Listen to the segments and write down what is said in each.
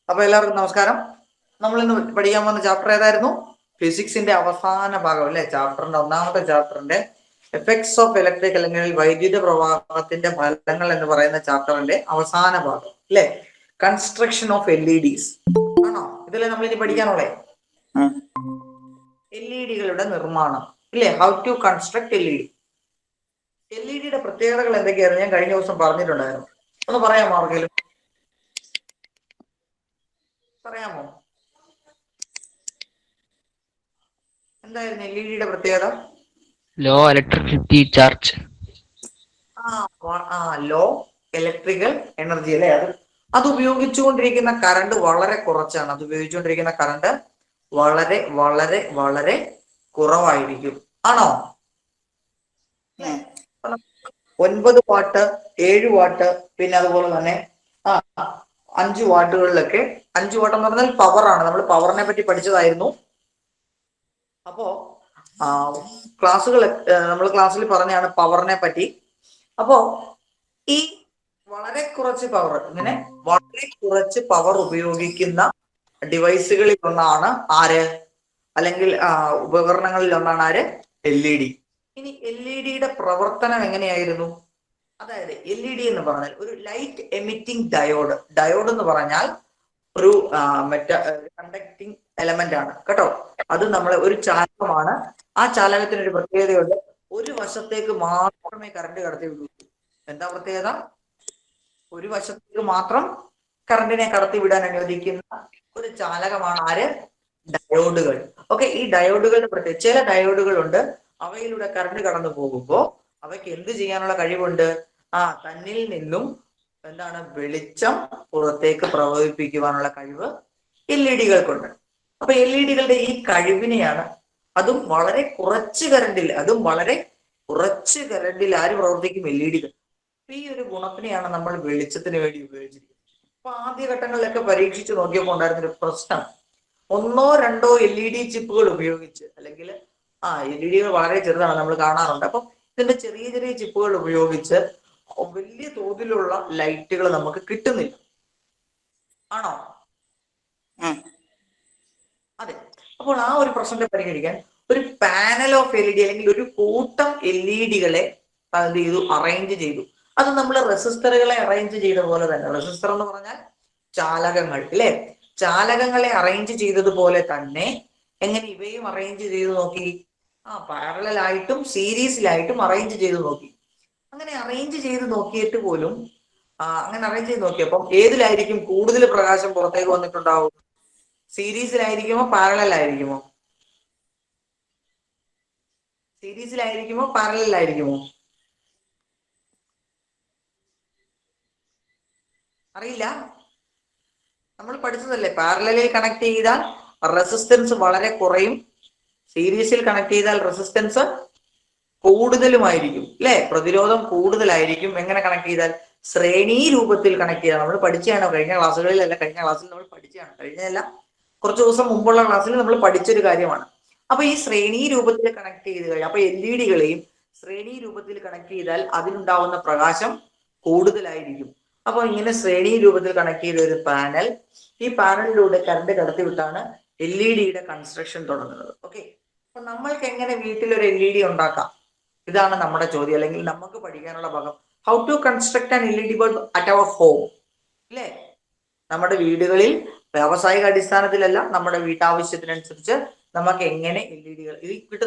അപ്പൊ എല്ലാവർക്കും നമസ്കാരം. നമ്മൾ ഇന്ന് പഠിക്കാൻ പോകുന്ന ചാപ്റ്റർ ഏതായിരുന്നു? ഫിസിക്സിന്റെ അവസാന ഭാഗം അല്ലെ, ചാപ്റ്ററിന്റെ ഒന്നാമത്തെ ചാപ്റ്ററിന്റെ എഫക്ട്സ് ഓഫ് ഇലക്ട്രിക് അല്ലെങ്കിൽ വൈദ്യുത പ്രവാഹത്തിന്റെ ഫലങ്ങൾ എന്ന് പറയുന്ന ചാപ്റ്ററിന്റെ അവസാന ഭാഗം അല്ലെ, കൺസ്ട്രക്ഷൻ ഓഫ് LED ആണോ ഇതിലെ നമ്മൾ ഇനി പഠിക്കാനുള്ളേ? LED-കളുടെ നിർമ്മാണം ഇല്ലേ, ഹൗ ടു കൺസ്ട്രക്ട് LED-യുടെ പ്രത്യേകതകൾ എന്തൊക്കെയായിരുന്നു ഞാൻ കഴിഞ്ഞ ദിവസം പറഞ്ഞിട്ടുണ്ടായിരുന്നു. ഒന്ന് പറയാമോ ആർക്കെങ്കിലും? പറയാമോ എന്തായിരുന്നു LED-യുടെ പ്രത്യേകത? Low electricity charge. Low electrical energy അല്ലെ. അത് ഉപയോഗിച്ചുകൊണ്ടിരിക്കുന്ന കറണ്ട് വളരെ കുറച്ചാണ്. അത് ഉപയോഗിച്ചുകൊണ്ടിരിക്കുന്ന കറണ്ട് വളരെ വളരെ വളരെ കുറവായിരിക്കും. ആണോ? 9 വാട്ട്, 7 വാട്ട്, പിന്നെ അതുപോലെ തന്നെ 5 വാട്ടുകളിലൊക്കെ, 5 വാട്ട് എന്ന് പറഞ്ഞാൽ പവറാണ്. നമ്മൾ പവറിനെ പറ്റി പഠിച്ചതായിരുന്നു. അപ്പോ നമ്മൾ ക്ലാസ്സിൽ പറഞ്ഞാണ് പവറിനെ പറ്റി. അപ്പോ ഈ വളരെ കുറച്ച് പവർ, ഇങ്ങനെ വളരെ കുറച്ച് പവർ ഉപയോഗിക്കുന്ന ഡിവൈസുകളിൽ ഒന്നാണ് ആര്, അല്ലെങ്കിൽ ഉപകരണങ്ങളിൽ ഒന്നാണ് ആര്? LED. ഇനി LED-യുടെ പ്രവർത്തനം എങ്ങനെയായിരുന്നു? അതായത് LED എന്ന് പറഞ്ഞാൽ ഒരു ലൈറ്റ് എമിറ്റിംഗ് ഡയോഡ്. ഡയോഡ് എന്ന് പറഞ്ഞാൽ ഒരു കണ്ടക്ടിങ് എലമെന്റ് ആണ് കേട്ടോ. അത് നമ്മളെ ഒരു ചാലകമാണ്. ആ ചാലകത്തിന് ഒരു പ്രത്യേകതയുണ്ട്, ഒരു വശത്തേക്ക് മാത്രമേ കറണ്ട് കടത്തിവിടൂ. എന്താ പ്രത്യേകത? ഒരു വശത്തേക്ക് മാത്രം കറണ്ടിനെ കടത്തിവിടാൻ അനുവദിക്കുന്ന ഒരു ചാലകമാണ് ആര്? ഡയോഡുകൾ. ഓക്കെ, ഈ ഡയോഡുകളുടെ പ്രത്യേകത, ചില ഡയോഡുകളുണ്ട്, അവയിലൂടെ കറണ്ട് കടന്നു പോകുമ്പോൾ അവയ്ക്ക് എന്ത് ചെയ്യാനുള്ള കഴിവുണ്ട്? തന്നിൽ നിന്നും വെളിച്ചം പുറത്തേക്ക് പ്രവഹിപ്പിക്കുവാനുള്ള കഴിവ് LED-കൾക്കുണ്ട്. അപ്പൊ LED-കളുടെ ഈ കഴിവിനെയാണ്, അതും വളരെ കുറച്ച് കറണ്ടിൽ ആര് പ്രവർത്തിക്കും? LED-കൾ. ഈ ഒരു ഗുണത്തിനെയാണ് നമ്മൾ വെളിച്ചത്തിന് വേണ്ടി ഉപയോഗിച്ചിരിക്കുന്നത്. അപ്പൊ ആദ്യഘട്ടങ്ങളിലൊക്കെ പരീക്ഷിച്ച് നോക്കിയപ്പോൾ ഉണ്ടായിരുന്നൊരു പ്രശ്നം, 1-2 LED ചിപ്പുകൾ ഉപയോഗിച്ച്, അല്ലെങ്കിൽ LED-കൾ വളരെ ചെറുതാണ്, നമ്മൾ കാണാറുണ്ട്. അപ്പം ഇതിന്റെ ചെറിയ ചെറിയ ചിപ്പുകൾ ഉപയോഗിച്ച് വലിയ തോതിലുള്ള ലൈറ്റുകൾ നമുക്ക് കിട്ടുന്നില്ല. ആണോ? അതെ. അപ്പോൾ ആ ഒരു പ്രശ്നത്തെ പരിഹരിക്കാൻ ഒരു പാനൽ ഓഫ് LED, അല്ലെങ്കിൽ ഒരു കൂട്ടം LED-കളെ അറേഞ്ച് ചെയ്തു. അത് നമ്മൾ റെസിസ്റ്ററുകളെ അറേഞ്ച് ചെയ്ത പോലെ തന്നെ, റെസിസ്റ്റർ എന്ന് പറഞ്ഞാൽ ചാലകങ്ങൾ അല്ലെ, ചാലകങ്ങളെ അറേഞ്ച് ചെയ്തതുപോലെ തന്നെ എങ്ങനെ ഇവയും അറേഞ്ച് ചെയ്ത് നോക്കി? പാരലൽ ആയിട്ടും സീരീസിലായിട്ടും അറേഞ്ച് ചെയ്ത് നോക്കി. അങ്ങനെ അറേഞ്ച് ചെയ്ത് നോക്കിയിട്ട് പോലും അങ്ങനെ അറേഞ്ച് ചെയ്ത് നോക്കിയപ്പം ഏതിലായിരിക്കും കൂടുതൽ പ്രകാശം പുറത്തേക്ക് വന്നിട്ടുണ്ടാവും? സീരീസിലായിരിക്കുമോ പാരലലായിരിക്കുമോ? സീരീസിലായിരിക്കുമോ പാരലലായിരിക്കുമോ? അറിയില്ല. നമ്മൾ പഠിച്ചതല്ലേ, പാരലലിൽ കണക്ട് ചെയ്താൽ റെസിസ്റ്റൻസ് വളരെ കുറയും, സീരീസിൽ കണക്ട് ചെയ്താൽ റെസിസ്റ്റൻസ് കൂടുതലുമായിരിക്കും അല്ലെ, പ്രതിരോധം കൂടുതലായിരിക്കും. എങ്ങനെ കണക്ട് ചെയ്താൽ? ശ്രേണീ രൂപത്തിൽ കണക്ട് ചെയ്താൽ. നമ്മൾ പഠിച്ചാണോ? കഴിഞ്ഞ ക്ലാസ്സുകളിൽ നമ്മൾ പഠിച്ചാണ്, കഴിഞ്ഞല്ല കുറച്ച് ദിവസം മുമ്പുള്ള ക്ലാസ്സിൽ നമ്മൾ പഠിച്ചൊരു കാര്യമാണ്. അപ്പൊ ഈ ശ്രേണീ രൂപത്തിൽ കണക്ട് ചെയ്ത് കഴിഞ്ഞാൽ, അപ്പൊ LED-കളെയും ശ്രേണീ രൂപത്തിൽ കണക്ട് ചെയ്താൽ അതിനുണ്ടാവുന്ന പ്രകാശം കൂടുതലായിരിക്കും. അപ്പൊ ഇങ്ങനെ ശ്രേണീ രൂപത്തിൽ കണക്ട് ചെയ്ത ഒരു പാനൽ, ഈ പാനലിലൂടെ കറണ്ട് കടത്തിവിട്ടാണ് LED-യുടെ കൺസ്ട്രക്ഷൻ തുടങ്ങുന്നത്. ഓക്കെ, അപ്പൊ നമ്മൾക്ക് എങ്ങനെ വീട്ടിലൊരു LED ഉണ്ടാക്കാം? ഇതാണ് നമ്മുടെ ചോദ്യം, അല്ലെങ്കിൽ നമുക്ക് പഠിക്കാനുള്ള ഭാഗം. How to construct an LED bulb at our home അല്ലേ. നമ്മുടെ വീടുകളിൽ വ്യാവസായിക അടിസ്ഥാനത്തിലല്ല, നമ്മുടെ വീട്ടാവശ്യത്തിനനുസരിച്ച് നമുക്ക് എങ്ങനെ LED-കൾ ഇത്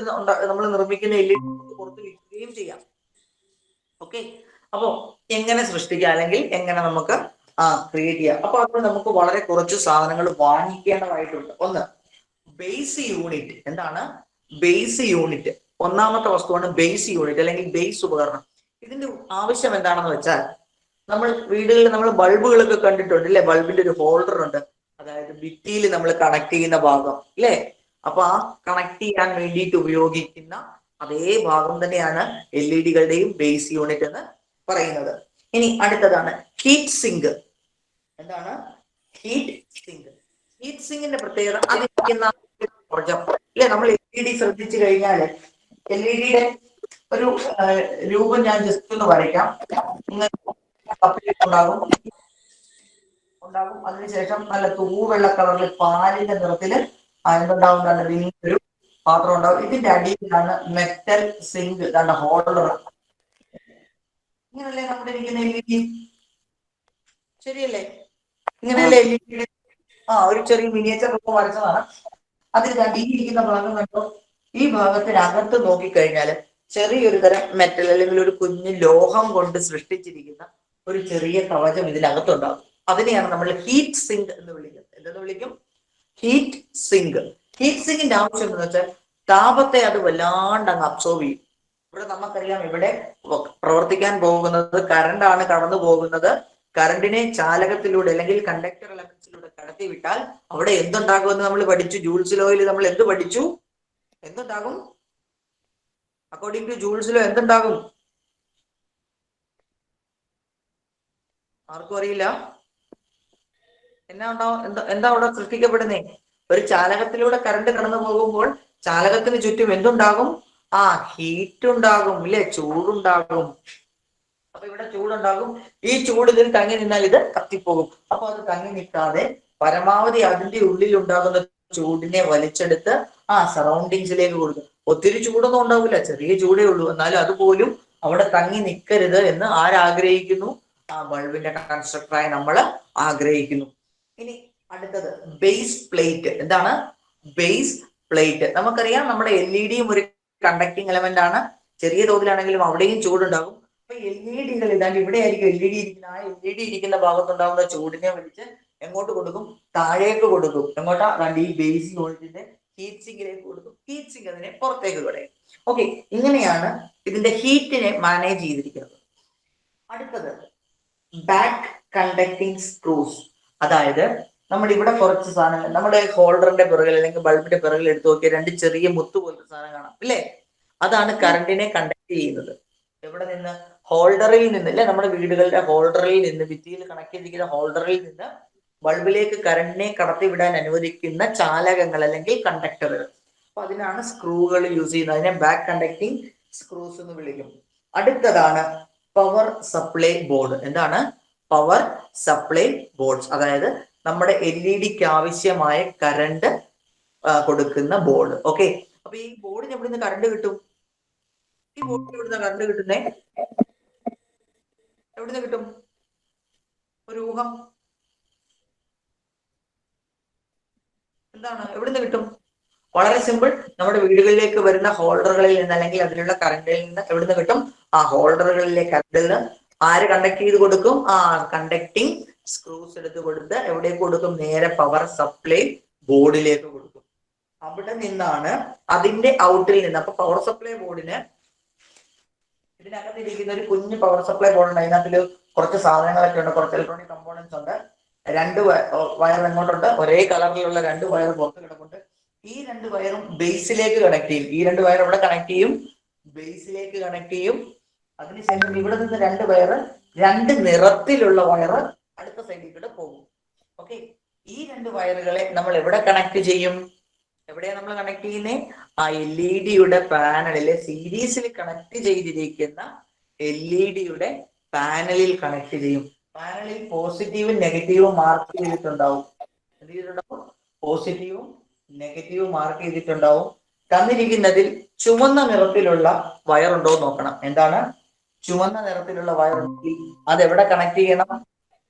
നമ്മൾ നിർമ്മിക്കുന്ന LED പുറത്ത് വിൽക്കുകയും ചെയ്യാം. ഓക്കെ, അപ്പോ എങ്ങനെ സൃഷ്ടിക്കാം, അല്ലെങ്കിൽ എങ്ങനെ നമുക്ക് ക്രിയേറ്റ് ചെയ്യാം? അപ്പൊ അപ്പോൾ നമുക്ക് വളരെ കുറച്ച് സാധനങ്ങൾ വാങ്ങിക്കേണ്ടതായിട്ടുണ്ട്. ഒന്ന്, ബേസ് യൂണിറ്റ്. എന്താണ് ബേസ് യൂണിറ്റ്? ഒന്നാമത്തെ വസ്തുവാണ് ബേസ് യൂണിറ്റ്, അല്ലെങ്കിൽ ബേസ് ഉപകരണം. ഇതിന്റെ ആവശ്യം എന്താണെന്ന് വെച്ചാൽ, നമ്മൾ വീടുകളിൽ നമ്മൾ ബൾബുകളൊക്കെ കണ്ടിട്ടുണ്ട് അല്ലെ, ബൾബിന്റെ ഒരു ഹോൾഡർ ഉണ്ട്, അതായത് ഭിത്തിയിൽ നമ്മൾ കണക്ട് ചെയ്യുന്ന ഭാഗം അല്ലെ. അപ്പൊ ആ കണക്ട് ചെയ്യാൻ വേണ്ടിയിട്ട് ഉപയോഗിക്കുന്ന അതേ ഭാഗം തന്നെയാണ് LED-കളുടെയും ബേസ് യൂണിറ്റ് എന്ന് പറയുന്നത്. ഇനി അടുത്തതാണ് ഹീറ്റ് സിങ്ക്. എന്താണ് ഹീറ്റ് സിങ്ക്? ഹീറ്റ് സിങ്കിന്റെ പ്രത്യേകത, അതിരിക്കുന്ന ഊർജം അല്ലെ. നമ്മൾ LED ശ്രദ്ധിച്ചു കഴിഞ്ഞാൽ LED-യുടെ ഒരു രൂപം ഞാൻ ജസ്റ്റ് ഒന്ന് വരയ്ക്കാം. ഉണ്ടാകും ഉണ്ടാകും അതിനുശേഷം നല്ല തൂവെള്ള കളറിൽ പാലിന്റെ നിറത്തില് എന്തുണ്ടാവുന്നതാണ് ഒരു പാത്രം ഉണ്ടാവും. ഇതിന്റെ അടിയിലാണ് മെറ്റൽ സിങ്ക് കണ്ട ഹോൾഡർ. ഇങ്ങനല്ലേ നമ്മുടെ ഇരിക്കുന്ന LED? ശരിയല്ലേ? ഇങ്ങനെയല്ലേ LED? ഒരു ചെറിയ മിനിയേച്ചർ രൂപം വരച്ചതാണ്. അതിൽ ഈ ഇരിക്കുന്ന ഭാഗം കണ്ടോ? ഈ ഭാഗത്തിനകത്ത് നോക്കിക്കഴിഞ്ഞാൽ ചെറിയൊരു തരം മെറ്റൽ അല്ലെങ്കിൽ ഒരു കുഞ്ഞു ലോഹം കൊണ്ട് സൃഷ്ടിച്ചിരിക്കുന്ന ഒരു ചെറിയ കവചം ഇതിനകത്തുണ്ടാകും. അതിനെയാണ് നമ്മൾ ഹീറ്റ് സിങ്ക് എന്ന് വിളിക്കുന്നത്. എന്തെന്ന് വിളിക്കും? Heat sink. ഹീറ്റ് സിങ്കിന്റെ ആവശ്യം എന്താണെന്ന് വെച്ചാൽ താപത്തെ അത് വല്ലാണ്ട് അങ്ങ് അബ്സോർവ് ചെയ്യും. ഇവിടെ നമുക്കറിയാം, ഇവിടെ പ്രവർത്തിക്കാൻ പോകുന്നത് കറണ്ട് ആണ് കടന്നു പോകുന്നത്. കറണ്ടിനെ ചാലകത്തിലൂടെ അല്ലെങ്കിൽ കണ്ടക്ടർ എലമെന്റ്സിലൂടെ കടത്തി വിട്ടാൽ അവിടെ എന്തുണ്ടാകുമെന്ന് നമ്മൾ പഠിച്ചു. ജൂൾസ് ലോയിൽ നമ്മൾ എന്ത് പഠിച്ചു? എന്തുണ്ടാകും? അക്കോർഡിംഗ് ടു ജൂൾസ് ലോ എന്തുണ്ടാകും? ആർക്കും അറിയില്ല. എന്നാ ഉണ്ടാവും? എന്താ അവിടെ സൃഷ്ടിക്കപ്പെടുന്നേ? ഒരു ചാലകത്തിലൂടെ കറണ്ട് കടന്നു പോകുമ്പോൾ ചാലകത്തിന് ചുറ്റും എന്തുണ്ടാകും? ഹീറ്റ് ഉണ്ടാകും, ഇല്ലേ? ചൂടുണ്ടാകും. അപ്പൊ ഇവിടെ ചൂടുണ്ടാകും. ഈ ചൂട് ഇതിൽ തങ്ങി നിന്നാൽ ഇത് കത്തിപ്പോകും. അപ്പൊ അത് തങ്ങി നിൽക്കാതെ പരമാവധി അതിന്റെ ഉള്ളിൽ ഉണ്ടാകുന്ന ചൂടിനെ വലിച്ചെടുത്ത് സറൗണ്ടിങ്സിലേക്ക് കൊടുക്കും. ഒത്തിരി ചൂടൊന്നും ഉണ്ടാവില്ല, ചെറിയ ചൂടേ ഉള്ളൂ. എന്നാലും അതുപോലും അവിടെ തങ്ങി നിൽക്കരുത് എന്ന് ആരാഗ്രഹിക്കുന്നു? ബൾബിന്റെ കൺസ്ട്രക്ടറായി നമ്മൾ ആഗ്രഹിക്കുന്നു. ഇനി അടുത്തത് ബേസ് പ്ലേറ്റ്. എന്താണ് ബേസ് പ്ലേറ്റ്? നമുക്കറിയാം, നമ്മുടെ LED ഒരു കണ്ടക്ടിങ് എലമെന്റ് ആണ്. ചെറിയ തോതിലാണെങ്കിലും അവിടെയും ചൂടുണ്ടാകും. അപ്പൊ LED ഇതാണ്ട് ഇവിടെ ആയിരിക്കും LED ഇരിക്കുന്ന. LED ഇരിക്കുന്ന ഭാഗത്തുണ്ടാകുന്ന ചൂടിനെ വലിച്ച് എങ്ങോട്ട് കൊടുക്കും? താഴേക്ക് കൊടുക്കും. എങ്ങോട്ടാ? ഈ ബേസ് യൂണിറ്റിന്റെ ഹീറ്റ് സിങ്കിലേക്ക് കൊടുക്കും. ഹീറ്റ് സിങ്ക് അതിനെ പുറത്തേക്ക് കളയും. ഓക്കെ, ഇങ്ങനെയാണ് ഇതിന്റെ ഹീറ്റിനെ മാനേജ് ചെയ്തിരിക്കുന്നത്. അടുത്തത് ബാക്ക് കണ്ടക്ടിങ് സ്ക്രൂസ്. അതായത് നമ്മൾ ഇവിടെ കുറച്ച് സാധനങ്ങൾ നമ്മുടെ ഹോൾഡറിന്റെ പിറകിൽ അല്ലെങ്കിൽ ബൾബിന്റെ പിറകിൽ എടുത്തു നോക്കിയാൽ രണ്ട് ചെറിയ മുത്ത് പോലത്തെ സാധനം കാണാം, ഇല്ലേ? അതാണ് കറണ്ടിനെ കണ്ടക്ട് ചെയ്യുന്നത്. എവിടെ നിന്ന്? ഹോൾഡറിൽ നിന്ന്, അല്ലെ? നമ്മുടെ വീടുകളുടെ ഹോൾഡറിൽ നിന്ന്, ഭിത്തിയിൽ കണക്ട് ചെയ്തിരിക്കുന്ന ഹോൾഡറിൽ നിന്ന് ബൾബിലേക്ക് കറണ്ടിനെ കടത്തിവിടാൻ അനുവദിക്കുന്ന ചാലകങ്ങൾ അല്ലെങ്കിൽ കണ്ടക്ടറുകൾ. അപ്പൊ അതിനാണ് സ്ക്രൂകൾ യൂസ് ചെയ്യുന്നത്. അതിനെ ബാക്ക് കണ്ടക്ടിങ് സ്ക്രൂസ് എന്ന് വിളിക്കും. അടുത്തതാണ് പവർ സപ്ലൈ ബോർഡ്. എന്താണ് പവർ സപ്ലൈ ബോർഡ്സ്? അതായത് നമ്മുടെ LED ആവശ്യമായ കറണ്ട് കൊടുക്കുന്ന ബോർഡ്. ഓക്കെ, അപ്പൊ ഈ ബോർഡിന് എവിടുന്ന് കറണ്ട് കിട്ടും? ഈ ബോർഡിന് എവിടുന്ന കറണ്ട് കിട്ടുന്നേ? എവിടുന്ന് കിട്ടും? ഒരു ഊഹം. എന്താണ്? എവിടുന്ന് കിട്ടും? വളരെ സിമ്പിൾ. നമ്മുടെ വീടുകളിലേക്ക് വരുന്ന ഹോൾഡറുകളിൽ നിന്ന് അല്ലെങ്കിൽ അതിലുള്ള കറണ്ടിൽ നിന്ന് എവിടുന്ന് കിട്ടും? ഹോൾഡറുകളിലെ കറണ്ടിൽ നിന്ന് ആര് കണ്ടക്ട് ചെയ്ത് കൊടുക്കും? കണ്ടക്ടിങ് സ്ക്രൂസ് എടുത്ത് കൊടുത്ത് എവിടേക്ക് കൊടുക്കും? നേരെ പവർ സപ്ലൈ ബോർഡിലേക്ക് കൊടുക്കും. അവിടെ നിന്നാണ് അതിന്റെ ഔട്ടിൽ നിന്ന്. അപ്പൊ പവർ സപ്ലൈ ബോർഡിന് ഇതിനകത്ത് ഇരിക്കുന്ന ഒരു കുഞ്ഞു പവർ സപ്ലൈ ബോർഡ് ഉണ്ട്. അതിനകത്ത് കുറച്ച് സാധനങ്ങളൊക്കെ ഉണ്ട്, കുറച്ച് ഇലക്ട്രോണിക് കമ്പോണൻസ് ഉണ്ട്. രണ്ട് വയർ എങ്ങോട്ടുണ്ട്? ഒരേ കളറിലുള്ള രണ്ട് വയർ പുറത്ത് കിടപ്പുണ്ട്. ഈ രണ്ട് വയറും ബേസിലേക്ക് കണക്ട് ചെയ്യും. ഈ രണ്ട് വയർ ഇവിടെ കണക്ട് ചെയ്യും, ബേസിലേക്ക് കണക്ട് ചെയ്യും. അതിനുശേഷം ഇവിടെ നിന്ന് രണ്ട് വയർ, രണ്ട് നിറത്തിലുള്ള വയർ അടുത്ത സൈഡിൽ കൂടെ പോകും. ഓക്കെ, ഈ രണ്ട് വയറുകളെ നമ്മൾ എവിടെ കണക്ട് ചെയ്യും? എവിടെയാണ് നമ്മൾ കണക്ട് ചെയ്യുന്നത്? LED പാനലിലെ സീരീസിൽ കണക്ട് ചെയ്തിരിക്കുന്ന LED പാനലിൽ കണക്ട് ചെയ്യും. പാനലിൽ പോസിറ്റീവും നെഗറ്റീവും മാർക്ക് ചെയ്തിട്ടുണ്ടാവും. എന്ത് ചെയ്തിട്ടുണ്ടാവും? പോസിറ്റീവും നെഗറ്റീവും മാർക്ക് ചെയ്തിട്ടുണ്ടാവും. തന്നിരിക്കുന്നതിൽ ചുവന്ന നിറത്തിലുള്ള വയറുണ്ടോ നോക്കണം. എന്താണ്? ചുവന്ന നിറത്തിലുള്ള വയറുണ്ടെങ്കിൽ അത് എവിടെ കണക്ട് ചെയ്യണം?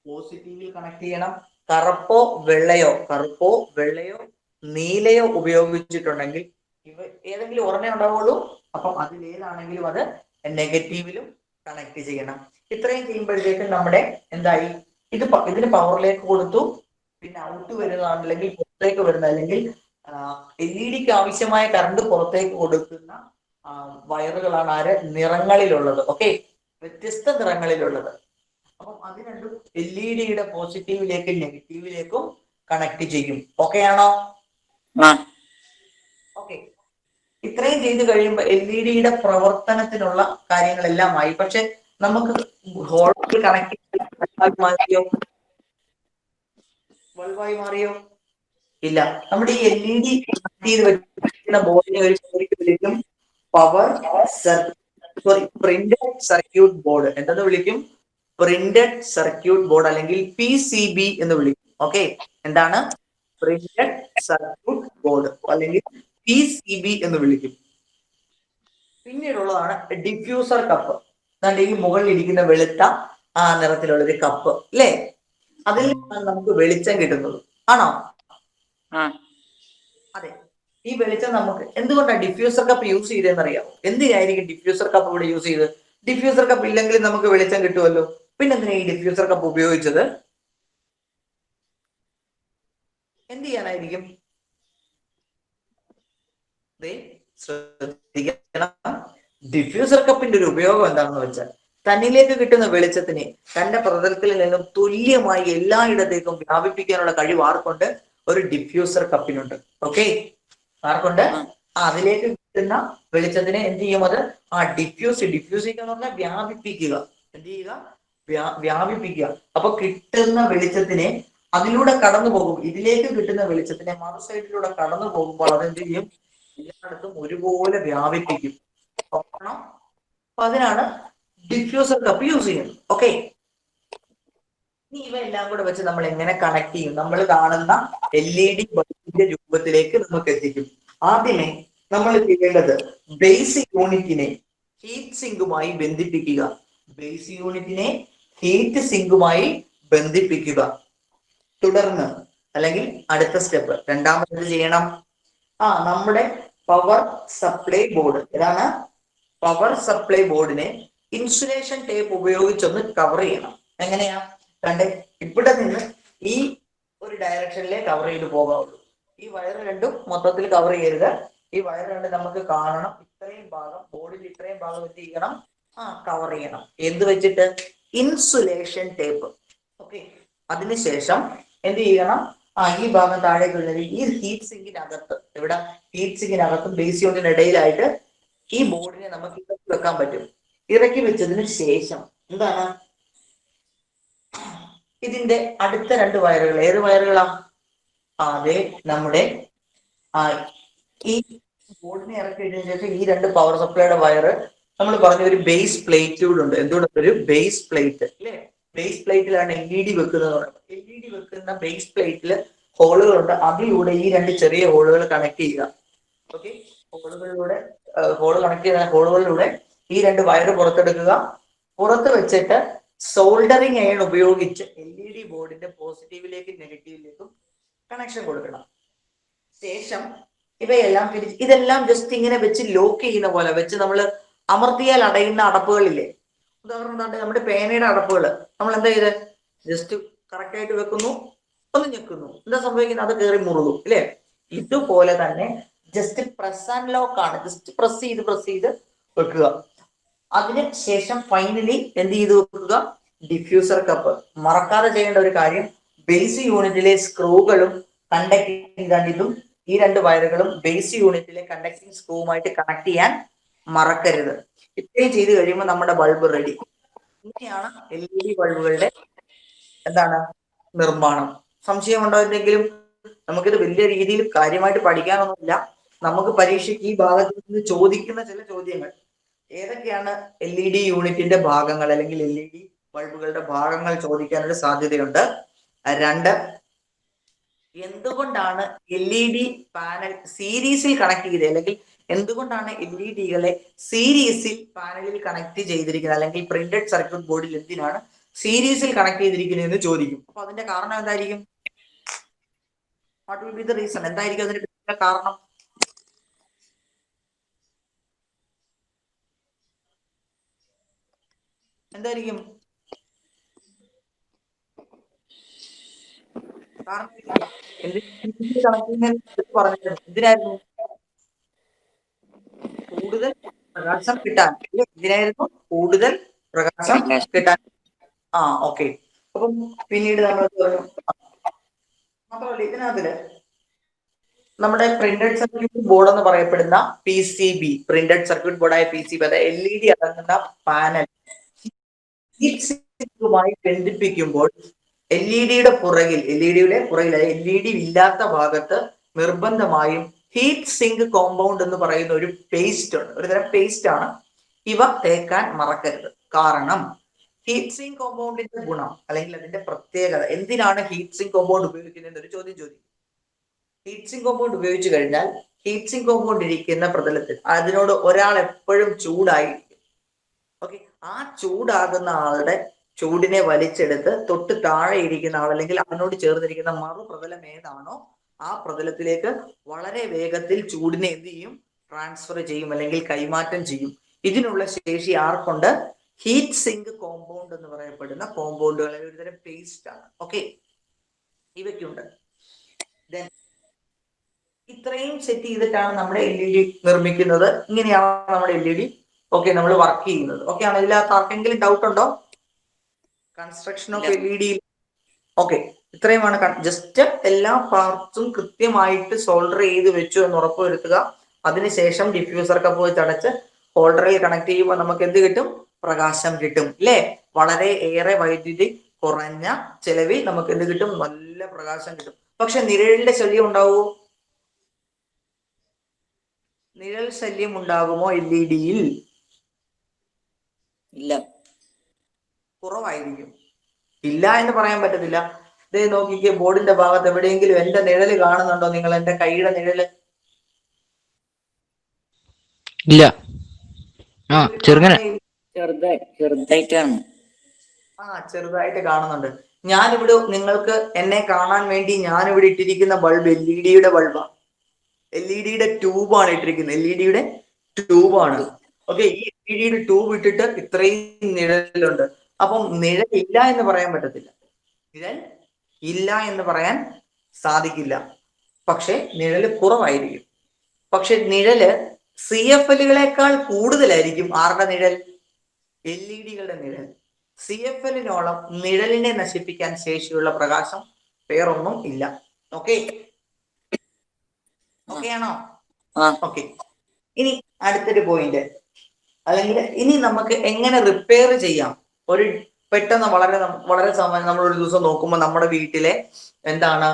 പോസിറ്റീവിൽ കണക്ട് ചെയ്യണം. കറുപ്പോ വെള്ളയോ നീലയോ ഉപയോഗിച്ചിട്ടുണ്ടെങ്കിൽ ഇവ ഏതെങ്കിലും ഒരെണ്ണേ ഉണ്ടാവുള്ളൂ. അപ്പം അതിലേതാണെങ്കിലും അത് നെഗറ്റീവിലും കണക്ട് ചെയ്യണം. ഇത്രയും ചെയ്യുമ്പോഴത്തേക്കും നമ്മുടെ എന്തായി? ഇതിന് പവറിലേക്ക് കൊടുത്തു. പിന്നെ ഔട്ട് വരുന്നതാണ് അല്ലെങ്കിൽ പുറത്തേക്ക് വരുന്ന അല്ലെങ്കിൽ LED ആവശ്യമായ കറണ്ട് പുറത്തേക്ക് കൊടുക്കുന്ന വയറുകളാണ് ആര്? നിറങ്ങളിലുള്ളത്. ഓക്കെ, വ്യത്യസ്ത നിറങ്ങളിലുള്ളത്. അപ്പം അത് രണ്ടും LED പോസിറ്റീവിലേക്കും നെഗറ്റീവിലേക്കും കണക്ട് ചെയ്യും. ഓക്കെ ആണോ? ഓക്കെ, ഇത്രയും ചെയ്ത് കഴിയുമ്പോൾ LED പ്രവർത്തനത്തിനുള്ള കാര്യങ്ങളെല്ലാം ആയി. പക്ഷെ നമുക്ക് ഹോൾഡറിൽ കണക്ട് മാറിയോ? ബൾബായി മാറിയോ? ഇല്ല. നമ്മുടെ ഈ LED കണക്ട് ചെയ്ത് വെച്ചിരിക്കുന്ന ബോർഡിനെ ഒരു പേര് വിളിക്കും power circuit. Sorry, printed circuit board എന്തെന്ന് വിളിക്കും? പ്രിന്റഡ് സർക്യൂട്ട് ബോർഡ് അല്ലെങ്കിൽ PCB എന്ന് വിളിക്കും. ഓക്കെ, എന്താണ്? പ്രിന്റഡ് സർക്യൂട്ട് ബോർഡ് അല്ലെങ്കിൽ PCB എന്ന് വിളിക്കും. പിന്നീടുള്ളതാണ് ഡിഫ്യൂസർ കപ്പ്. ഈ മുകളിൽ ഇരിക്കുന്ന വെളുത്ത ആ നിറത്തിലുള്ള ഒരു കപ്പ് അല്ലേ? അതിൽ നിന്നാണ് നമുക്ക് വെളിച്ചം കിട്ടുന്നത്. ആണോ? അതെ. ഈ വെളിച്ചം നമുക്ക് എന്തുകൊണ്ടാണ് ഡിഫ്യൂസർ കപ്പ് യൂസ് ചെയ്തതെന്ന് അറിയാമോ? എന്തിനായിരിക്കും ഡിഫ്യൂസർ കപ്പ് ഇവിടെ യൂസ് ചെയ്ത്? ഡിഫ്യൂസർ കപ്പ് ഇല്ലെങ്കിൽ നമുക്ക് വെളിച്ചം കിട്ടുമല്ലോ. പിന്നെ എന്തിനാ ഈ ഡിഫ്യൂസർ കപ്പ് ഉപയോഗിച്ചത്? എന്ത് ചെയ്യാനായിരിക്കും? ശ്രദ്ധിക്കണം. ഡിഫ്യൂസർ കപ്പിന്റെ ഒരു ഉപയോഗം എന്താണെന്ന് വെച്ചാൽ തന്നിലേക്ക് കിട്ടുന്ന വെളിച്ചത്തിനെ തന്റെ പ്രതലത്തിൽ നിന്നും തുല്യമായി എല്ലായിടത്തേക്കും വ്യാപിപ്പിക്കാനുള്ള കഴിവ് ആർക്കുണ്ട്? ഒരു ഡിഫ്യൂസർ കപ്പിനുണ്ട്. ഓക്കെ, ആർക്കുണ്ട്? അതിലേക്ക് കിട്ടുന്ന വെളിച്ചത്തിനെ എന്ത് ചെയ്യും? അത് ഡിഫ്യൂസ് ചെയ്യുക എന്ന് പറഞ്ഞാൽ വ്യാപിപ്പിക്കുക. എന്ത് ചെയ്യുക? വ്യാപിപ്പിക്കുക. അപ്പൊ കിട്ടുന്ന വെളിച്ചത്തിനെ അതിലൂടെ കടന്നു പോകും. ഇതിലേക്ക് കിട്ടുന്ന വെളിച്ചത്തിനെ മറു സൈഡിലൂടെ കടന്നു പോകുമ്പോൾ അതെന്ത് ചെയ്യും? എല്ലായിടത്തും ഒരുപോലെ വ്യാപിപ്പിക്കും. അപ്പൊ അതിനാണ് ഡിഫ്യൂസർ കപ്പ് യൂസ് ചെയ്യുന്നത്. ഓക്കെ, ഇനി ഇവയെല്ലാം കൂടെ വെച്ച് നമ്മൾ എങ്ങനെ കണക്ട് ചെയ്യും? നമ്മൾ കാണുന്ന LED ബൾബിന്റെ രൂപത്തിലേക്ക് നമുക്ക് എത്തിക്കും. ആദ്യമേ നമ്മൾ ചെയ്യേണ്ടത് ബേസിക് യൂണിറ്റിനെ ഹീറ്റ് സിങ്കുമായി ബന്ധിപ്പിക്കുക. ബേസിക് യൂണിറ്റിനെ ഹീറ്റ് സിങ്കുമായി ബന്ധിപ്പിക്കുക. തുടർന്ന് അല്ലെങ്കിൽ അടുത്ത സ്റ്റെപ്പ് രണ്ടാമത് ചെയ്യണം, നമ്മുടെ പവർ സപ്ലൈ ബോർഡ്. ഏതാണ്? പവർ സപ്ലൈ ബോർഡിനെ ഇൻസുലേഷൻ ടേപ്പ് ഉപയോഗിച്ചൊന്ന് കവർ ചെയ്യണം. എങ്ങനെയാ? കണ്ടേ, ഇവിടെ നിന്ന് ഈ ഒരു ഡയറക്ഷനിലേ കവർ ചെയ്ത് പോകാവുള്ളൂ. ഈ വയർ രണ്ടും മൊത്തത്തിൽ കവർ ചെയ്യരുത്. ഈ വയർ രണ്ടും നമുക്ക് കാണണം. ഇത്രയും ഭാഗം, ബോർഡിൽ ഇത്രയും ഭാഗം എന്ത് ചെയ്യണം? കവർ ചെയ്യണം. എന്ത് വെച്ചിട്ട്? Insulation tape. ഓക്കെ, അതിനുശേഷം എന്ത് ചെയ്യണം? ഈ ഭാഗം താഴേക്ക് വരുന്നത് ഈ ഹീറ്റ് സിങ്കിനകത്ത്, ഇവിടെ ഹീറ്റ് സിങ്കിനകത്തും ബേസ് യൂണിറ്റിന് ഇടയിലായിട്ട് ഈ ബോർഡിനെ നമുക്ക് ഇറക്കി വെക്കാൻ പറ്റും. ഇറക്കി വെച്ചതിന് ശേഷം എന്താണ്? ഇതിന്റെ അടുത്ത രണ്ട് വയറുകൾ, ഏത് വയറുകളാ? അതെ, നമ്മുടെ ഈ ബോർഡിനെ ഇറക്കി വെച്ചതിന് ശേഷം ഈ രണ്ട് പവർ സപ്ലൈയുടെ വയറ് നമ്മൾ പറഞ്ഞ ഒരു ബേസ് പ്ലേറ്റ് കൂടെ ഉണ്ട്. എന്തുകൊണ്ട്? ഒരു ബേസ് പ്ലേറ്റ് അല്ലെ? ബേസ് പ്ലേറ്റിലാണ് LED വെക്കുന്നത്. LED വെക്കുന്ന ബേസ് പ്ലേറ്റിൽ ഹോളുകളുണ്ട്. അതിലൂടെ ഈ രണ്ട് ചെറിയ ഹോളുകൾ കണക്ട് ചെയ്യുക. ഓക്കെ, ഹോള് കണക്ട് ചെയ്യുന്ന ഹോളുകളിലൂടെ ഈ രണ്ട് വയറ് പുറത്തെടുക്കുക. പുറത്ത് വെച്ചിട്ട് സോൾഡറിങ് അയൺ ഉപയോഗിച്ച് LED ബോർഡിന്റെ പോസിറ്റീവിലേക്കും നെഗറ്റീവിലേക്കും കണക്ഷൻ കൊടുക്കണം. ശേഷം ഇവയെല്ലാം ഇതെല്ലാം ജസ്റ്റ് ഇങ്ങനെ വെച്ച് ലോക്ക് ചെയ്യുന്ന പോലെ വെച്ച് നമ്മൾ അമർത്തിയാൽ അടയുന്ന അടപ്പുകളില്ലേ? ഉദാഹരണം നമ്മുടെ പേനയുടെ അടപ്പുകൾ നമ്മൾ എന്താ ചെയ്ത് ജസ്റ്റ് കറക്റ്റ് ആയിട്ട് വെക്കുന്നു, ഒന്ന് ഞെക്കുന്നു, എന്താ സംഭവിക്കുന്നത്? അത് കയറി മുറുകും അല്ലേ? ഇതുപോലെ തന്നെ ജസ്റ്റ് പ്രസ് ആൻഡ് ലോക്ക് ആണ്. ജസ്റ്റ് പ്രസ് ചെയ്ത് വെക്കുക. അതിന് ശേഷം ഫൈനലി എന്ത് ചെയ്ത് വെക്കുക? Diffuser cup. മറക്കാതെ ചെയ്യേണ്ട ഒരു കാര്യം, ബേസ് യൂണിറ്റിലെ സ്ക്രൂകളും കണ്ടക്ടിങ് ഇതും ഈ രണ്ട് വയറുകളും ബേസ് യൂണിറ്റിലെ കണ്ടക്ടിങ് സ്ക്രൂവുമായിട്ട് കണക്ട് ചെയ്യാൻ മറക്കരുത്. ഇത്രയും ചെയ്ത് കഴിയുമ്പോൾ നമ്മുടെ ബൾബ് റെഡി. ഇങ്ങനെയാണ് LED ബൾബുകളുടെ എന്താണ് നിർമ്മാണം. സംശയമുണ്ടോ എന്തെങ്കിലും? നമുക്കിത് വലിയ രീതിയിൽ കാര്യമായിട്ട് പഠിക്കാനൊന്നുമില്ല. നമുക്ക് പരീക്ഷയ്ക്ക് ഈ ഭാഗത്ത് നിന്ന് ചോദിക്കുന്ന ചില ചോദ്യങ്ങൾ ഏതൊക്കെയാണ്? LED യൂണിറ്റിന്റെ ഭാഗങ്ങൾ അല്ലെങ്കിൽ LED ബൾബുകളുടെ ഭാഗങ്ങൾ ചോദിക്കാനൊരു സാധ്യതയുണ്ട്. രണ്ട്, എന്തുകൊണ്ടാണ് LED പാനൽ സീരീസിൽ കണക്ട് ചെയ്തത്? അല്ലെങ്കിൽ എന്തുകൊണ്ടാണ് LEDകളെ സീരീസിൽ പാനലിൽ കണക്ട് ചെയ്തിരിക്കുന്നത്? അല്ലെങ്കിൽ പ്രിന്റഡ് സർക്യൂട്ട് ബോർഡിൽ എന്തിനാണ് സീരീസിൽ കണക്ട് ചെയ്തിരിക്കുന്നത് എന്ന് ചോദിക്കും. അപ്പൊ അതിന്റെ കാരണം എന്തായിരിക്കും? What will be the reason? എന്തായിരിക്കും അതിന്റെ കാരണം? എന്തായിരിക്കും കാരണം? എന്തിനായിരുന്നു? കൂടുതൽ പ്രകാശം കിട്ടാൻ. എന്തിനായിരുന്നു? കൂടുതൽ പ്രകാശം കിട്ടാൻ. ഓക്കെ. അപ്പം പിന്നീട് നമ്മൾ മാത്രമല്ല, ഇതിനകത്തില് നമ്മുടെ പ്രിന്റഡ് സർക്യൂട്ട് ബോർഡ് എന്ന് പറയപ്പെടുന്ന PCB, പ്രിന്റഡ് സർക്യൂട്ട് ബോർഡായ PCB, അതായത് LED അടങ്ങുന്ന പാനൽ മായി ബന്ധിപ്പിക്കുമ്പോൾ LED-യുടെ പുറകിൽ LED ഇല്ലാത്ത ഭാഗത്ത് നിർബന്ധമായും ഹീറ്റ് സിങ്ക് കോമ്പൗണ്ട് എന്ന് പറയുന്ന ഒരു പേസ്റ്റ് ഉണ്ട്. ഒരു തരം പേസ്റ്റ് ആണ്. ഇവ തേക്കാൻ മറക്കരുത്. കാരണം ഹീറ്റ് സിങ്ക് കോമ്പൗണ്ടിന്റെ ഗുണം അല്ലെങ്കിൽ അതിന്റെ പ്രത്യേകത, എന്തിനാണ് ഹീറ്റ് സിങ്ക് കോമ്പൗണ്ട് ഉപയോഗിക്കുന്നത് ഒരു ചോദ്യം ചോദിക്കും. ഹീറ്റ് സിങ്ക് കോമ്പൗണ്ട് ഉപയോഗിച്ചു കഴിഞ്ഞാൽ ഹീറ്റ് സിങ്ക് കോമ്പൗണ്ട് ഇരിക്കുന്ന പ്രതലത്തിൽ അതിനോട് ഒരാൾ എപ്പോഴും ചൂടായിരിക്കും. ഓക്കെ, ആ ചൂടാകുന്ന ആളുടെ ചൂടിനെ വലിച്ചെടുത്ത് തൊട്ട് താഴെ ഇരിക്കുന്ന ആൾ അല്ലെങ്കിൽ അതിനോട് ചേർന്നിരിക്കുന്ന മറുപ്രതലം ഏതാണോ ആ പ്രതലത്തിലേക്ക് വളരെ വേഗത്തിൽ ചൂടിനെ എന്ത് ചെയ്യും, ട്രാൻസ്ഫർ ചെയ്യും അല്ലെങ്കിൽ കൈമാറ്റം ചെയ്യും. ഇതിനുള്ള ശേഷി ആർക്കുണ്ട്? ഹീറ്റ് സിങ്ക് കോമ്പൗണ്ട് എന്ന് പറയപ്പെടുന്ന കോമ്പൗണ്ടുകൾ, ഒരുതരം പേസ്റ്റ് ആണ്. ഓക്കെ, ഇവയ്ക്കുണ്ട്. ഇത്രയും സെറ്റ് ചെയ്തിട്ടാണ് നമ്മുടെ LED നിർമ്മിക്കുന്നത്. ഇങ്ങനെയാണ് നമ്മുടെ LED ഓക്കെ നമ്മൾ വർക്ക് ചെയ്യുന്നത്. ഓക്കെ ആണ്. ഇതിനകത്ത് ആർക്കെങ്കിലും ഡൗട്ട് ഉണ്ടോ? Construction of LED. ഓക്കെ, ഇത്രയുമാണ്. ജസ്റ്റ് എല്ലാ പാർട്സും കൃത്യമായിട്ട് സോൾഡർ ചെയ്ത് വെച്ചു എന്ന് ഉറപ്പുവരുത്തുക. അതിനുശേഷം ഡിഫ്യൂസർ കപ്പ് വെച്ച് അടച്ച് ഹോൾഡറിൽ കണക്ട് ചെയ്യുമ്പോൾ നമുക്ക് എന്ത് കിട്ടും? പ്രകാശം കിട്ടും, അല്ലേ? വളരെ ഏറെ വൈദ്യുതി കുറഞ്ഞ ചെലവിൽ നമുക്ക് എന്ത് കിട്ടും? നല്ല പ്രകാശം കിട്ടും. പക്ഷെ നിഴലിന്റെ ശല്യം ഉണ്ടാവുമോ? നിഴൽ ശല്യം ഉണ്ടാകുമോ LED-യിൽ? ഇല്ല, കുറവായിരിക്കും. ഇല്ല എന്ന് പറയാൻ പറ്റത്തില്ല. ഇതേ നോക്കിക്കേ, ബോർഡിന്റെ ഭാഗത്ത് എവിടെയെങ്കിലും എന്റെ നിഴല് കാണുന്നുണ്ടോ നിങ്ങൾ? എന്റെ കൈയുടെ നിഴല് ഇല്ല. ചെറുങ്ങനെ. ചെറുതായിട്ടാണ്. ചെറുതായിട്ട് കാണുന്നുണ്ട്. ഞാനിവിടെ നിങ്ങൾക്ക് എന്നെ കാണാൻ വേണ്ടി ഞാനിവിടെ ഇട്ടിരിക്കുന്ന ബൾബ് LED-യുടെ ബൾബാണ്. LED-യുടെ ട്യൂബാണ് ഇട്ടിരിക്കുന്നത്. LED-യുടെ ട്യൂബാണ്. ഓക്കെ, ഈ LED-യുടെ ട്യൂബ് ഇട്ടിട്ട് ഇത്രയും നിഴലുണ്ട്. അപ്പം നിഴൽ ഇല്ല എന്ന് പറയാൻ പറ്റത്തില്ല. നിഴൽ ഇല്ല എന്ന് പറയാൻ സാധിക്കില്ല. പക്ഷെ നിഴല് കുറവായിരിക്കും. പക്ഷെ നിഴല് CFL-കളെക്കാൾ കൂടുതലായിരിക്കും. ആരുടെ നിഴൽ? LED-കളുടെ നിഴൽ. CFL-നോളം നിഴലിനെ നശിപ്പിക്കാൻ ശേഷിയുള്ള പ്രകാശം വേറൊന്നും ഇല്ല. ഓക്കെ, ഓക്കെ ആണോ? ഓക്കെ, ഇനി അടുത്തൊരു പോയിന്റ്, അല്ലെങ്കിൽ ഇനി നമുക്ക് എങ്ങനെ റിപ്പയർ ചെയ്യാം. ഒരു പെട്ടെന്ന് വളരെ സമയം നമ്മൾ ഒരു ദിവസം നോക്കുമ്പോൾ നമ്മുടെ വീട്ടിലെ എന്താണ്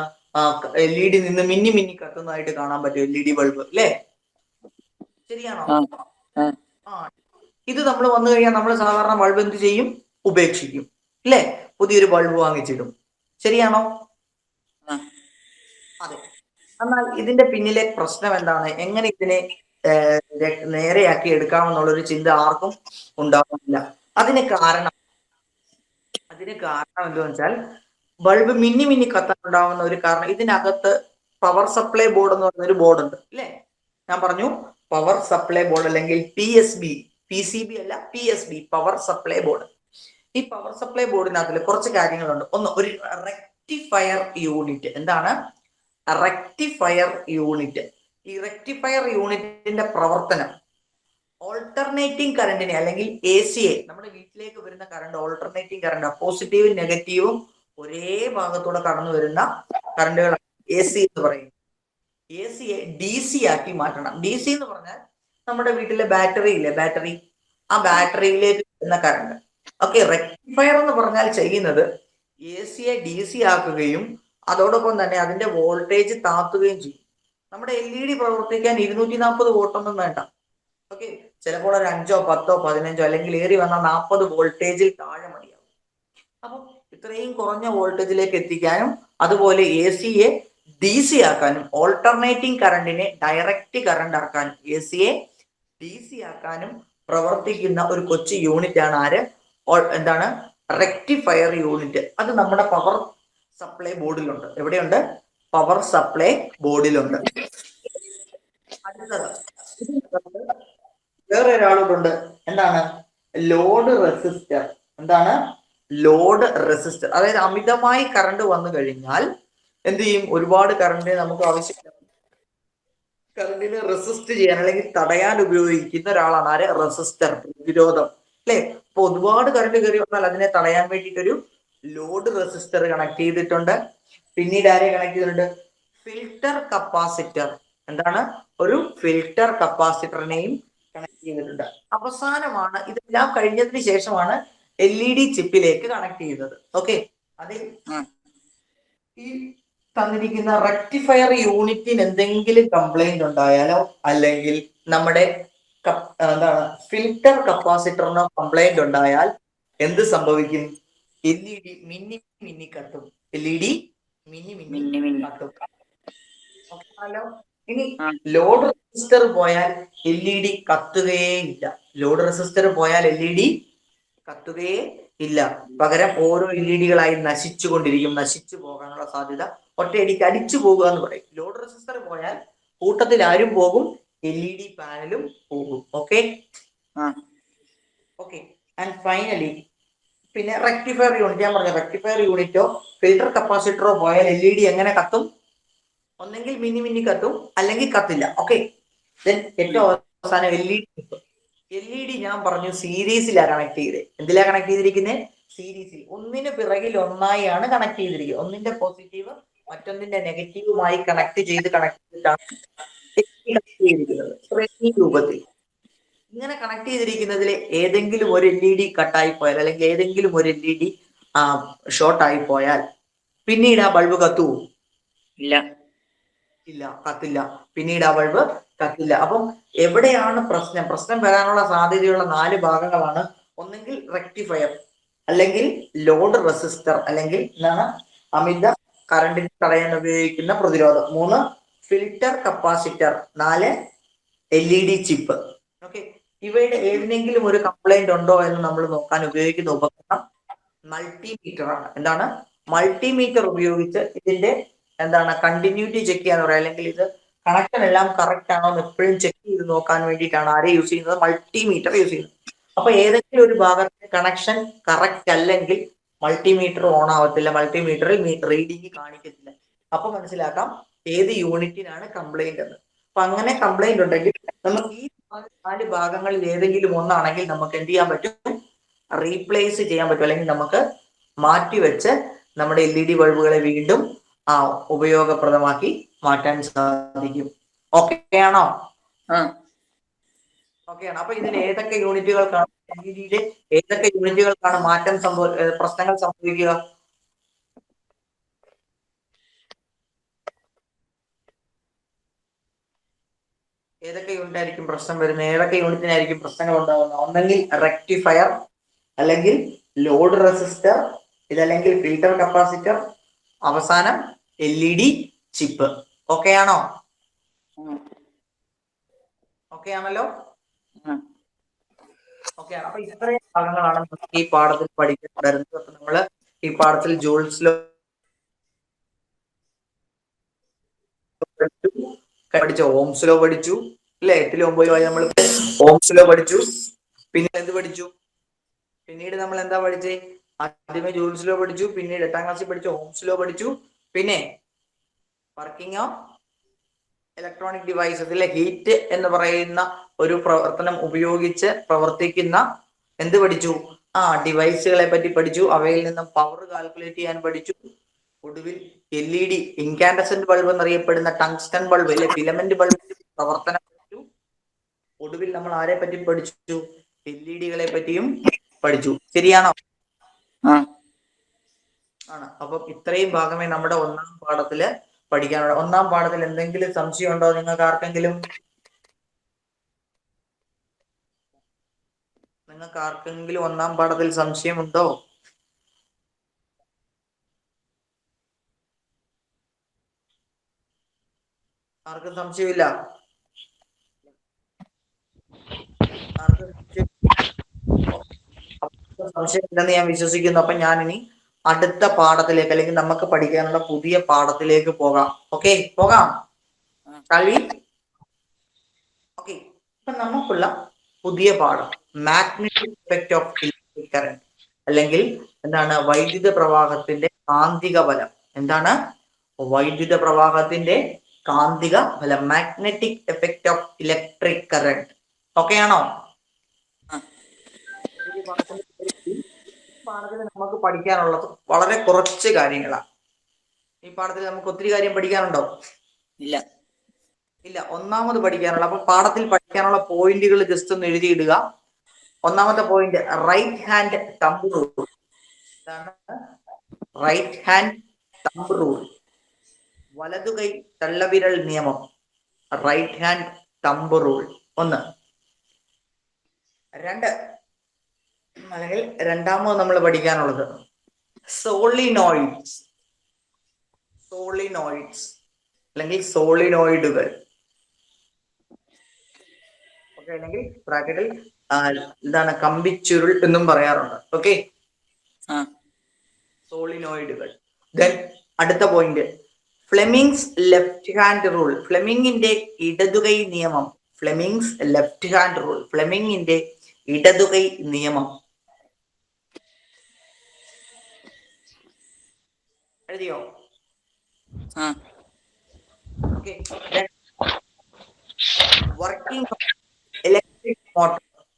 LED നിന്ന് മിന്നി മിന്നി കത്തുന്നതായിട്ട് കാണാൻ പറ്റും. LED ബൾബ്, അല്ലേ? ശരിയാണോ? ഇത് നമ്മൾ വന്നു കഴിഞ്ഞാൽ നമ്മൾ സാധാരണ ബൾബ് എന്ത് ചെയ്യും? ഉപേക്ഷിക്കും, അല്ലേ? പുതിയൊരു ബൾബ് വാങ്ങിച്ചിടും. ശരിയാണോ? അതെ. എന്നാൽ ഇതിന്റെ പിന്നിലെ പ്രശ്നം എന്താണ്? എങ്ങനെ ഇതിനെ നേരെയാക്കി എടുക്കാമെന്നുള്ളൊരു ചിന്ത ആർക്കും ഉണ്ടാവുന്നില്ല. അതിന് കാരണം എന്താണെന്ന് വെച്ചാൽ, ബൾബ് മിന്നി മിന്നി കത്താൻ ഉണ്ടാവുന്ന ഒരു കാരണം, ഇതിനകത്ത് പവർ സപ്ലൈ ബോർഡ് എന്ന് പറയുന്ന ഒരു ബോർഡ് ഉണ്ട്, അല്ലേ? ഞാൻ പറഞ്ഞു പവർ സപ്ലൈ ബോർഡ് അല്ലെങ്കിൽ PSB, PCB അല്ല, PSB, പവർ സപ്ലൈ ബോർഡ്. ഈ പവർ സപ്ലൈ ബോർഡിനകത്ത് കുറച്ച് കാര്യങ്ങളുണ്ട്. ഒന്ന്, ഒരു റെക്ടിഫയർ യൂണിറ്റ്. എന്താണ് റെക്ടിഫയർ യൂണിറ്റ്? ഈ റെക്ടിഫയർ യൂണിറ്റിന്റെ പ്രവർത്തനം ഓൾട്ടർനേറ്റിംഗ് കറണ്ടിനെ അല്ലെങ്കിൽ AC-യെ, നമ്മുടെ വീട്ടിലേക്ക് വരുന്ന കറണ്ട് ഓൾട്ടർനേറ്റിംഗ് കറണ്ട്, പോസിറ്റീവും നെഗറ്റീവും ഒരേ ഭാഗത്തൂടെ കടന്നു വരുന്ന കറണ്ടുകളാണ് AC എന്ന് പറയുന്നത്. AC-യെ DC ആക്കി മാറ്റണം. DC എന്ന് പറഞ്ഞാൽ നമ്മുടെ വീട്ടിലെ ബാറ്ററി ഇല്ലേ, ബാറ്ററി, ആ ബാറ്ററിയിലേക്ക് വരുന്ന കറണ്ട്. ഓക്കെ, റെക്ടിഫയർ എന്ന് പറഞ്ഞാൽ ചെയ്യുന്നത് AC-യെ DC ആക്കുകയും അതോടൊപ്പം തന്നെ അതിന്റെ വോൾട്ടേജ് താത്തുകയും ചെയ്യും. നമ്മുടെ LED പ്രവർത്തിക്കാൻ 240 വോൾട്ടൊന്നും വേണ്ട. ഓക്കെ, ചിലപ്പോൾ ഒരു 5, 10, 15 അല്ലെങ്കിൽ ഏറി വന്ന 40 വോൾട്ടേജിൽ താഴെ മതിയാവും. അപ്പം ഇത്രയും കുറഞ്ഞ വോൾട്ടേജിലേക്ക് എത്തിക്കാനും അതുപോലെ AC-യെ DC ആക്കാനും ഓൾട്ടർനേറ്റിംഗ് കറണ്ടിനെ ഡയറക്റ്റ് കറണ്ട് ആക്കാനും AC-യെ DC ആക്കാനും പ്രവർത്തിക്കുന്ന ഒരു കൊച്ചു യൂണിറ്റ് ആണ് ആര്? എന്താണ്? Rectifier unit. അത് നമ്മുടെ പവർ സപ്ലൈ ബോർഡിലുണ്ട്. എവിടെയുണ്ട്? പവർ സപ്ലൈ ബോർഡിലുണ്ട്. അടുത്തത് വേറെ ഒരാളോടുണ്ട്. എന്താണ്? Load resistor. എന്താണ്? Load resistor. അതായത് അമിതമായി കറണ്ട് വന്നു കഴിഞ്ഞാൽ എന്ത് ചെയ്യും? ഒരുപാട് കറണ്ട് നമുക്ക് ആവശ്യമില്ല. കറണ്ടിനെ റെസിസ്റ്റ് ചെയ്യാൻ അല്ലെങ്കിൽ തടയാൻ ഉപയോഗിക്കുന്ന ഒരാളാണ് ആര്? റെസിസ്റ്റർ, പ്രതിരോധം, അല്ലെ? അപ്പൊ ഒരുപാട് കറണ്ട് കയറി വന്നാൽ അതിനെ തടയാൻ വേണ്ടിയിട്ടൊരു ലോഡ് റെസിസ്റ്റർ കണക്ട് ചെയ്തിട്ടുണ്ട്. പിന്നീട് ആരെ കണക്ട് ചെയ്തിട്ടുണ്ട്? Filter capacitor. എന്താണ്? ഒരു ഫിൽട്ടർ കപ്പാസിറ്ററിനെയും കണക്ട് ചെയ്തിട്ടുണ്ട്. അവസാനമാണ്, ഇതെല്ലാം കഴിഞ്ഞതിന് ശേഷമാണ് LED ചിപ്പിലേക്ക് കണക്ട് ചെയ്തത്. ഓക്കെ, അതിൽ ഈ തന്നിരിക്കുന്ന റെക്ടിഫയർ യൂണിറ്റിന് എന്തെങ്കിലും കംപ്ലൈന്റ് ഉണ്ടായാലോ അല്ലെങ്കിൽ നമ്മുടെ എന്താണ് ഫിൽട്ടർ കപ്പാസിറ്ററിനോ കംപ്ലൈന്റ് ഉണ്ടായാൽ എന്ത് സംഭവിക്കും? LED മിന്നി മിന്നി കത്തും. LED മിന്നി മിന്നി മിന്നി മിന്നി. കത്തും. ഹലോ, ഇനി ആ. ലോഡ് റെസിസ്റ്റർ പോയാൽ LED കത്തുകയേ ഇല്ല. ലോഡ് റെസിസ്റ്റർ പോയാൽ LED കത്തുകയേ ഇല്ല. പകരം ഓരോ LED നശിച്ചു കൊണ്ടിരിക്കും. നശിച്ചു പോകാനുള്ള സാധ്യത, ഒറ്റയടിക്ക് അടിച്ചു പോകുക എന്ന് പറയും. ലോഡ് റെസിസ്റ്റർ പോയാൽ കൂട്ടത്തിൽ ആരും പോകും? LED പാനലും പോകും. Okay okay. ആൻഡ് ഫൈനലി പിന്നെ റെക്ടിഫയർ യൂണിറ്റ്, ഞാൻ പറഞ്ഞ റെക്ടിഫയർ യൂണിറ്റോ ഫിൽട്ടർ കപ്പാസിറ്ററോ പോയാൽ LED എങ്ങനെ കത്തും? ഒന്നെങ്കിൽ മിന്നി മിന്നി കത്തും, അല്ലെങ്കിൽ കത്തില്ല. ഓക്കെ. ദെൻ ഏറ്റവും അവസാനം LED ഞാൻ പറഞ്ഞു സീരീസിലാണ് കണക്ട് ചെയ്തത്. എന്തിലാ കണക്ട് ചെയ്തിരിക്കുന്നത്? സീരീസിൽ. ഒന്നിന് പിറകിൽ ഒന്നായാണ് കണക്ട് ചെയ്തിരിക്കുന്നത്. ഒന്നിന്റെ പോസിറ്റീവ് മറ്റൊന്നിന്റെ നെഗറ്റീവുമായി കണക്ട് ചെയ്തിട്ടാണ് ഈ രൂപത്തിൽ. ഇങ്ങനെ കണക്ട് ചെയ്തിരിക്കുന്നതിൽ ഏതെങ്കിലും ഒരു LED കട്ടായി പോയാൽ, അല്ലെങ്കിൽ ഏതെങ്കിലും ഒരു LED ഷോർട്ട് ആയി പോയാൽ പിന്നീട് ആ ബൾബ് കത്തുവോ? ഇല്ല, ഇല്ല, കത്തില്ല. പിന്നീട് ആ ബൾബ് കത്തില്ല. അപ്പം എവിടെയാണ് പ്രശ്നം വരാനുള്ള സാധ്യതയുള്ള 4 ഭാഗങ്ങളാണ്. ഒന്നെങ്കിൽ റെക്ടിഫയർ, അല്ലെങ്കിൽ ലോഡ് റെസിസ്റ്റർ, അല്ലെങ്കിൽ എന്താണ് അമിത കറണ്ടിന് തടയാൻ ഉപയോഗിക്കുന്ന പ്രതിരോധം, 3 filter capacitor, 4 LED chip. Okay. ഇവയുടെ ഏതിനെങ്കിലും ഒരു കംപ്ലൈന്റ് ഉണ്ടോ എന്ന് നമ്മൾ നോക്കാൻ ഉപയോഗിക്കുന്ന ഉപകരണം മൾട്ടിമീറ്റർ ആണ്. എന്താണ്? മൾട്ടിമീറ്റർ ഉപയോഗിച്ച് ഇതിന്റെ കണ്ടിന്യൂറ്റി ചെക്ക് ചെയ്യാന്ന് പറയാം, അല്ലെങ്കിൽ ഇത് കണക്ഷൻ എല്ലാം കറക്റ്റ് ആണോ എന്ന് എപ്പോഴും ചെക്ക് ചെയ്ത് നോക്കാൻ വേണ്ടിയിട്ടാണ് ആരെ യൂസ് ചെയ്യുന്നത്? മൾട്ടിമീറ്റർ യൂസ് ചെയ്യുന്നത്. അപ്പൊ ഏതെങ്കിലും ഒരു ഭാഗത്തെ കണക്ഷൻ കറക്റ്റ് അല്ലെങ്കിൽ മൾട്ടിമീറ്റർ ഓൺ ആവത്തില്ല, മൾട്ടിമീറ്ററിൽ റീഡിങ് കാണിക്കത്തില്ല. അപ്പൊ മനസ്സിലാക്കാം ഏത് യൂണിറ്റിനാണ് കംപ്ലൈന്റ് എന്ന്. അപ്പൊ അങ്ങനെ കംപ്ലൈന്റ് ഉണ്ടെങ്കിൽ നമുക്ക് ഈ 4 ഭാഗങ്ങളിൽ ഏതെങ്കിലും ഒന്നാണെങ്കിൽ നമുക്ക് എന്ത് ചെയ്യാൻ പറ്റും? റീപ്ലേസ് ചെയ്യാൻ പറ്റും, അല്ലെങ്കിൽ നമുക്ക് മാറ്റിവെച്ച് നമ്മുടെ LED ബൾബുകളെ വീണ്ടും ഉപയോഗപ്രദമാക്കി മാറ്റാൻ സാധിക്കും. ഓക്കെ ആണോ? ഓക്കെയാണ്. അപ്പൊ ഇതിൽ ഏതൊക്കെ യൂണിറ്റുകൾക്കാണ് LEDയിലെ ഏതൊക്കെ യൂണിറ്റുകൾക്കാണ് പ്രശ്നങ്ങൾ സംഭവിക്കുക? ഏതൊക്കെ യൂണിറ്റ് ആയിരിക്കും പ്രശ്നം വരുന്നത്? ഏതൊക്കെ യൂണിറ്റിനായിരിക്കും പ്രശ്നങ്ങൾ ഉണ്ടാകുന്നത്? ഒന്നെങ്കിൽ റെക്ടിഫയർ, അല്ലെങ്കിൽ ലോഡ് റെസിസ്റ്റർ, ഇതല്ലെങ്കിൽ ഫിൽട്ടർ കപ്പാസിറ്റർ, അവസാനം LED ചിപ്പ്. ഓക്കെ ആണോ? ഓക്കെ ആണല്ലോ? ഓക്കെ. അപ്പൊ ഇത്രയും ഭാഗങ്ങളാണ് നമുക്ക് ഈ പാഠത്തിൽ പഠിക്കേണ്ടത്. നമ്മള് ഈ പാഠത്തിൽ ജൂൾസ് ലോ പഠിച്ചു, ഓംസ് ലോ പഠിച്ചു, അല്ലെ? 8ലും 9ലും നമ്മൾ ഓംസ് ലോ പഠിച്ചു. പിന്നെ എന്ത് പഠിച്ചു? പിന്നീട് നമ്മൾ എന്താ പഠിച്ചേ? ആദ്യമേ ജൂൾസ് ലോ പഠിച്ചു, പിന്നീട് 8ാം ക്ലാസ്സിൽ പഠിച്ചു ഓംസ് ലോ പഠിച്ചു, പിന്നെ വർക്കിംഗ് ഓഫ് ഇലക്ട്രോണിക് ഡിവൈസസ്, അല്ലെ? ഹീറ്റ് എന്ന് പറയുന്ന ഒരു പ്രവർത്തനം ഉപയോഗിച്ച് പ്രവർത്തിക്കുന്ന എന്ത് പഠിച്ചു? ഡിവൈസുകളെ പറ്റി പഠിച്ചു. അവയിൽ നിന്നും പവർ കാൽക്കുലേറ്റ് ചെയ്യാൻ പഠിച്ചു. ഒടുവിൽ LED ഇൻകാൻഡസെന്റ് ബൾബ് എന്നറിയപ്പെടുന്ന ടങ്സ്റ്റൺ ബൾബ്, അല്ലെ, ഫിലമെന്റ് ബൾബിന്റെ പ്രവർത്തനം പഠിച്ചു. ഒടുവിൽ നമ്മൾ ആരെ പറ്റി പഠിച്ചു? LEDകളെ പറ്റിയും പഠിച്ചു. ശരിയാണോ? ആണ്. അപ്പം ഇത്രയും ഭാഗമേ നമ്മുടെ 1ാം പാഠത്തില് പഠിക്കാനുള്ള. 1ാം പാഠത്തിൽ എന്തെങ്കിലും സംശയം ഉണ്ടോ നിങ്ങൾക്ക് ആർക്കെങ്കിലും? നിങ്ങൾക്ക് ആർക്കെങ്കിലും 1ാം പാഠത്തിൽ സംശയമുണ്ടോ? ആർക്കും സംശയമില്ല? സംശയമില്ലെന്ന് ഞാൻ വിശ്വസിക്കുന്നു. അപ്പൊ ഞാൻ ഇനി അടുത്ത പാഠത്തിലേക്ക്, അല്ലെങ്കിൽ നമുക്ക് പഠിക്കാനുള്ള പുതിയ പാഠത്തിലേക്ക് പോകാം. ഓക്കെ, പോകാം. ഓക്കെ. ഇപ്പൊ നമുക്കുള്ള പുതിയ പാഠം magnetic effect of electric current, അല്ലെങ്കിൽ വൈദ്യുത പ്രവാഹത്തിന്റെ കാന്തിക ബലം. വൈദ്യുത പ്രവാഹത്തിന്റെ കാന്തിക ബലം, magnetic effect of electric current. Okay ആണോ? പാഠത്തിൽ നമുക്ക് പഠിക്കാനുള്ളത് വളരെ കുറച്ച് കാര്യങ്ങളാണ്. ഈ പാഠത്തിൽ നമുക്ക് ഒത്തിരി കാര്യം പഠിക്കാനുണ്ടോ? ഇല്ല. 1ാമത് പഠിക്കാനുള്ള. അപ്പൊ പാഠത്തിൽ പഠിക്കാനുള്ള പോയിന്റുകൾ ജസ്റ്റ് ഒന്ന് എഴുതിയിടുക. 1ാമത്തെ point right hand thumb rule. Right hand thumb rule, വലതുകൈ തള്ളവിരൽ നിയമം. Right hand thumb rule 1. രണ്ട് അല്ലെങ്കിൽ രണ്ടാമത് നമ്മൾ പഠിക്കാനുള്ളത് സോളിനോയിഡ്സ് അല്ലെങ്കിൽ സോളിനോയിഡുകൾ. ഓക്കെ, അല്ലെങ്കിൽ ബ്രാക്കറ്റിൽ എന്താണ് കമ്പിച്ചുരുൾ എന്നും പറയാറുണ്ട്. ഓക്കെ, സോളിനോയിഡുകൾ. ദെൻ അടുത്ത point Fleming's left hand rule. ഫ്ലെമിങ്ങിന്റെ ഇടതുകൈ നിയമം. Fleming's left hand rule. ഫ്ലെമിങ്ങിന്റെ ഇടതുകൈ നിയമം എഴുതിയോ? ഓക്കെ, വർക്കിംഗ്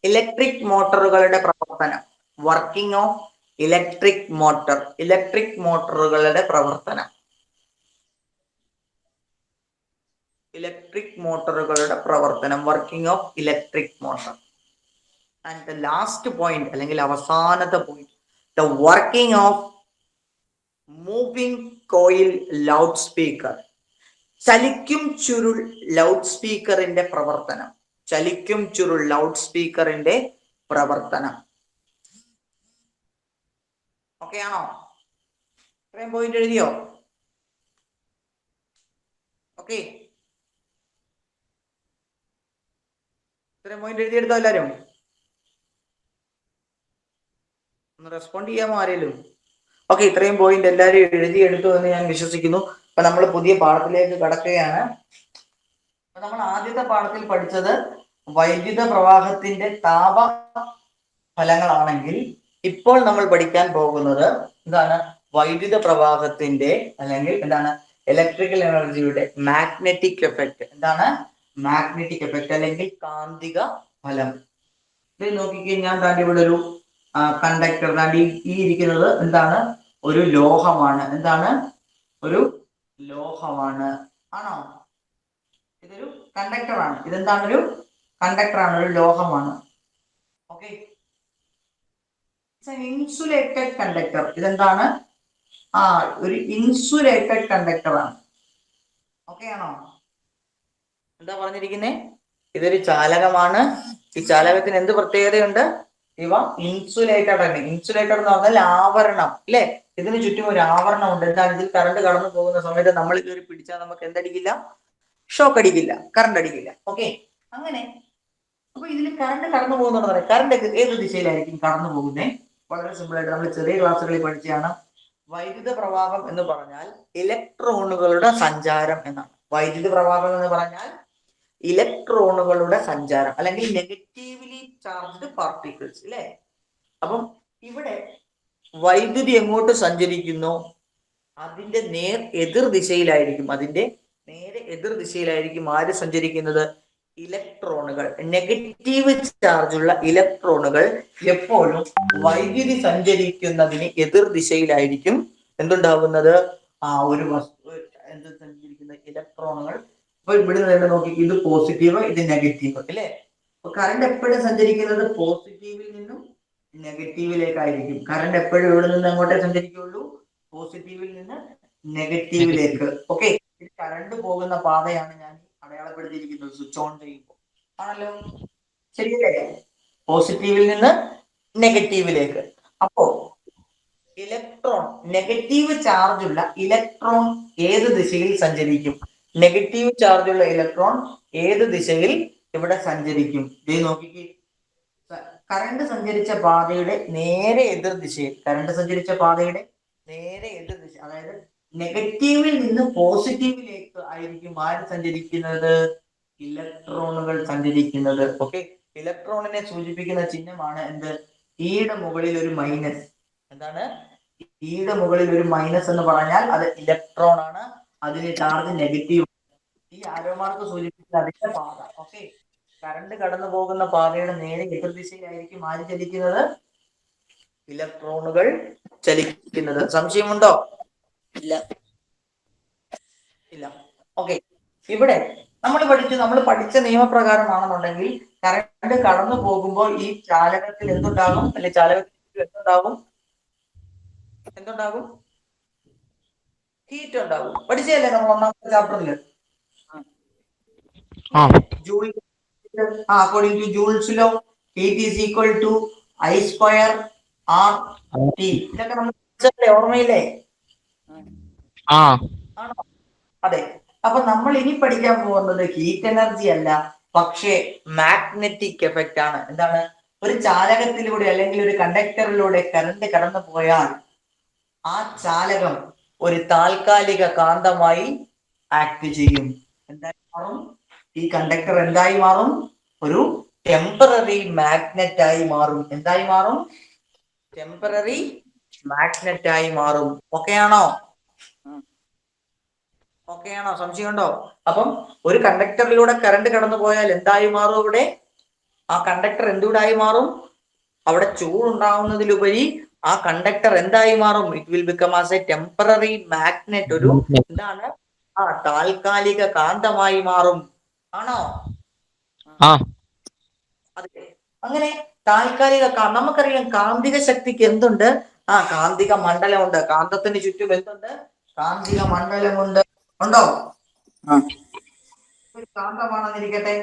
ഇലക്ട്രിക് മോട്ടോറുകളുടെ പ്രവർത്തനം. വർക്കിംഗ് ഓഫ് ഇലക്ട്രിക് മോട്ടോറുകളുടെ പ്രവർത്തനം. Working of electric motor. And the last point അല്ലെങ്കിൽ അവസാനത്തെ point, the working of moving coil loudspeaker. ചലിക്കും ചുരുൾ ലൗഡ് സ്പീക്കറിന്റെ പ്രവർത്തനം. ഓക്കെ ആണോ? ഇത്രയും പോയിന്റ് എഴുതിയോ? ഓക്കെ, ഇത്രയും പോയിന്റ് എഴുതിയെടുത്തോ എല്ലാരും? ഒന്ന് റെസ്പോണ്ട് ചെയ്യാമോ ആരേലും? ഓക്കെ, ഇത്രയും പോയിന്റ് എല്ലാവരും എഴുതിയെടുത്തു എന്ന് ഞാൻ വിശ്വസിക്കുന്നു. അപ്പൊ നമ്മൾ പുതിയ പാഠത്തിലേക്ക് കടക്കുകയാണ്. അപ്പൊ നമ്മൾ ആദ്യത്തെ പാഠത്തിൽ പഠിച്ചത് വൈദ്യുത പ്രവാഹത്തിന്റെ താപ ഫലങ്ങളാണെങ്കിൽ ഇപ്പോൾ നമ്മൾ പഠിക്കാൻ പോകുന്നത് എന്താണ്? വൈദ്യുത പ്രവാഹത്തിന്റെ അല്ലെങ്കിൽ എന്താണ് ഇലക്ട്രിക്കൽ എനർജിയുടെ മാഗ്നറ്റിക് എഫക്റ്റ്. എന്താണ് മാഗ്നറ്റിക് എഫക്റ്റ് അല്ലെങ്കിൽ കാന്തിക ഫലം? ഇത് നോക്കിക്കേ, ഞാൻ താണ്ടി ഇവിടെ ഒരു കണ്ടക്ടർ താണ്ടി ഈ ഇരിക്കുന്നത് എന്താണ്? ഒരു ലോഹമാണ്. എന്താണ്? ഒരു ലോഹമാണ്. ആണോ? ഇതൊരു കണ്ടക്ടറാണ്. ഇതെന്താണ്? ഒരു കണ്ടക്ടറാണ്, ഒരു ലോഹമാണ്. Okay, insulated conductor. ഇതെന്താണ്? ഒരു ഇൻസുലേറ്റഡ് കണ്ടക്ടറാണ്. ഓക്കെ ആണോ? എന്താ പറഞ്ഞിരിക്കുന്നേ? ഇതൊരു ചാലകമാണ്. ഈ ചാലകത്തിന് എന്ത് പ്രത്യേകതയുണ്ട്? ഇവ ഇൻസുലേറ്റഡ് ആണ്. ഇൻസുലേറ്റഡ് എന്ന് പറഞ്ഞാൽ ആവരണം, അല്ലെ? ഇതിന് ചുറ്റും ഒരു ആവരണം ഉണ്ട്. എന്നാൽ ഇതിൽ കറണ്ട് കടന്നു പോകുന്ന സമയത്ത് നമ്മൾ കയറി പിടിച്ചാൽ നമുക്ക് എന്തടിക്കില്ല? ഷോക്ക് അടിക്കില്ല, കറണ്ട് അടിക്കില്ല. ഓക്കെ, അങ്ങനെ അപ്പൊ ഇതിൽ കറണ്ട് കടന്നു പോകുന്നുണ്ടെന്ന് പറയാം. കറണ്ട് ഏത് ദിശയിലായിരിക്കും കടന്നു പോകുന്നത്? വളരെ സിമ്പിൾ ആയിട്ട് നമ്മൾ ചെറിയ ക്ലാസ്സുകളിൽ പഠിച്ചാണ്. വൈദ്യുത പ്രവാഹം എന്ന് പറഞ്ഞാൽ ഇലക്ട്രോണുകളുടെ സഞ്ചാരം എന്നാണ്. വൈദ്യുത പ്രവാഹം എന്ന് പറഞ്ഞാൽ ഇലക്ട്രോണുകളുടെ സഞ്ചാരം അല്ലെങ്കിൽ നെഗറ്റീവ്ലി ചാർജ്ഡ് പാർട്ടിക്കിൾസ്, അല്ലെ? അപ്പം ഇവിടെ വൈദ്യുതി എങ്ങോട്ട് സഞ്ചരിക്കുന്നു? അതിന്റെ എതിർ ദിശയിലായിരിക്കും. ആര് സഞ്ചരിക്കുന്നത്? ഇലക്ട്രോണുകൾ. നെഗറ്റീവ് ചാർജുള്ള ഇലക്ട്രോണുകൾ എപ്പോഴും വൈദ്യുതി സഞ്ചരിക്കുന്നതിന് എതിർ ദിശയിലായിരിക്കും എന്തുണ്ടാവുന്നത്? ഒരു വസ്തു സഞ്ചരിക്കുന്ന ഇലക്ട്രോണുകൾ. അപ്പൊ ഇവിടുന്ന് തന്നെ നോക്കി, ഇത് പോസിറ്റീവ്, ഇത് നെഗറ്റീവ്, അല്ലെ? അപ്പൊ കറണ്ട് എപ്പോഴും സഞ്ചരിക്കുന്നത് പോസിറ്റീവിൽ നിന്നും നെഗറ്റീവിലേക്കായിരിക്കും. കറണ്ട് എപ്പോഴും ഇവിടെ നിന്ന് എങ്ങോട്ടേ സഞ്ചരിക്കുള്ളൂ? പോസിറ്റീവിൽ നിന്ന് നെഗറ്റീവിലേക്ക്. ഓക്കെ, കറണ്ട് പോകുന്ന പാതയാണ് ഞാൻ അടയാളപ്പെടുത്തിയിരിക്കുന്നത് സ്വിച്ച് ഓൺ ചെയ്യുമ്പോൾ. ആണല്ലോ, ശരിയല്ലേ? പോസിറ്റീവിൽ നിന്ന് നെഗറ്റീവിലേക്ക്. അപ്പോ ഇലക്ട്രോൺ, നെഗറ്റീവ് ചാർജുള്ള ഇലക്ട്രോൺ ഏത് ദിശയിൽ സഞ്ചരിക്കും? നെഗറ്റീവ് ചാർജുള്ള ഇലക്ട്രോൺ ഏത് ദിശയിൽ ഇവിടെ സഞ്ചരിക്കും? ഇത് നോക്കിക്കേ, കറണ്ട് സഞ്ചരിച്ച പാതയുടെ നേരെ എതിർ ദിശയിൽ. അതായത് നെഗറ്റീവിൽ നിന്ന് പോസിറ്റീവിലേക്ക് ആയിരിക്കും ആര് സഞ്ചരിക്കുന്നത്? ഇലക്ട്രോണുകൾ സഞ്ചരിക്കുന്നത്. ഓക്കെ, ഇലക്ട്രോണിനെ സൂചിപ്പിക്കുന്ന ചിഹ്നമാണ് എന്ത്? ഈയുടെ മുകളിൽ ഒരു മൈനസ്. എന്താണ്? ഈയുടെ മുകളിൽ ഒരു മൈനസ് എന്ന് പറഞ്ഞാൽ അത് ഇലക്ട്രോൺ ആണ്. അതിന് ചാർജ് നെഗറ്റീവ്. ഈ ആരോ മാർക്ക് സൂചിപ്പിക്കുന്നത് അതിന്റെ പാത. ഓക്കെ, കറണ്ട് കടന്നു പോകുന്ന പാതയുടെ നേരെ എതിർ ദിശയിലായിരിക്കും ആര് ചലിക്കുന്നത്? ഇലക്ട്രോണുകൾ ചലിക്കുന്നത്. സംശയമുണ്ടോ? ഇല്ല. ഓക്കെ, ഇവിടെ നമ്മൾ പഠിച്ച നിയമപ്രകാരമാണെന്നുണ്ടെങ്കിൽ കറണ്ട് കടന്നു പോകുമ്പോൾ ഈ ചാലകത്തിൽ എന്തുണ്ടാകും? അല്ലെ, ചാലകത്തിൽ എന്തുണ്ടാകും? ഹീറ്റ് ഉണ്ടാകും. പഠിച്ചതല്ലേ നമ്മൾ ഒന്നാമത്തെ ചാപ്റ്ററിൽ? According to Joule's law, heat is equal to I square R T. ഇതൊക്കെ നമ്മൾ ഓർമ്മയില്ലേ? ആ ആണോ? അതെ. അപ്പൊ നമ്മൾ ഇനി പഠിക്കാൻ പോകുന്നത് ഹീറ്റ് എനർജി അല്ല, പക്ഷേ മാഗ്നറ്റിക് എഫക്റ്റ് ആണ്. എന്താണ്? ഒരു ചാലകത്തിലൂടെ അല്ലെങ്കിൽ ഒരു കണ്ടക്ടറിലൂടെ കറണ്ട് കടന്നു പോയാൽ ആ ചാലകം ഒരു താൽക്കാലിക കാന്തമായി ആക്ട് ചെയ്യും. എന്തായി മാറും? ഈ കണ്ടക്ടർ എന്തായി മാറും? ഒരു ടെമ്പററി മാഗ്നറ്റ് ആയി മാറും. എന്തായി മാറും? ടെമ്പററി മാഗ്നറ്റ് ആയി മാറും. ഓക്കെ ആണോ? ഓക്കെ ആണോ? സംശയമുണ്ടോ? അപ്പം ഒരു കണ്ടക്ടറിലൂടെ കറണ്ട് കടന്നു പോയാൽ എന്തായി മാറും? അവിടെ ആ കണ്ടക്ടർ എന്തുകൂടായി മാറും? അവിടെ ചൂടുണ്ടാവുന്നതിലുപരി ആ കണ്ടക്ടർ എന്തായി മാറും? It will become as A temporary magnet. ഒരു എന്താണ്? ആ താൽക്കാലിക കാന്തമായി മാറും. ആണോ? ആ അതെ. അങ്ങനെ താൽക്കാലിക നമുക്കറിയാം കാന്തിക ശക്തിക്ക് എന്തുണ്ട്? ആ കാന്തിക മണ്ഡലമുണ്ട്. കാന്തത്തിന് ചുറ്റും എന്തുണ്ട്? കാന്തിക മണ്ഡലമുണ്ട്. ഉണ്ടോ? ഒരു കാന്തമാണെന്നിരിക്കട്ടെ,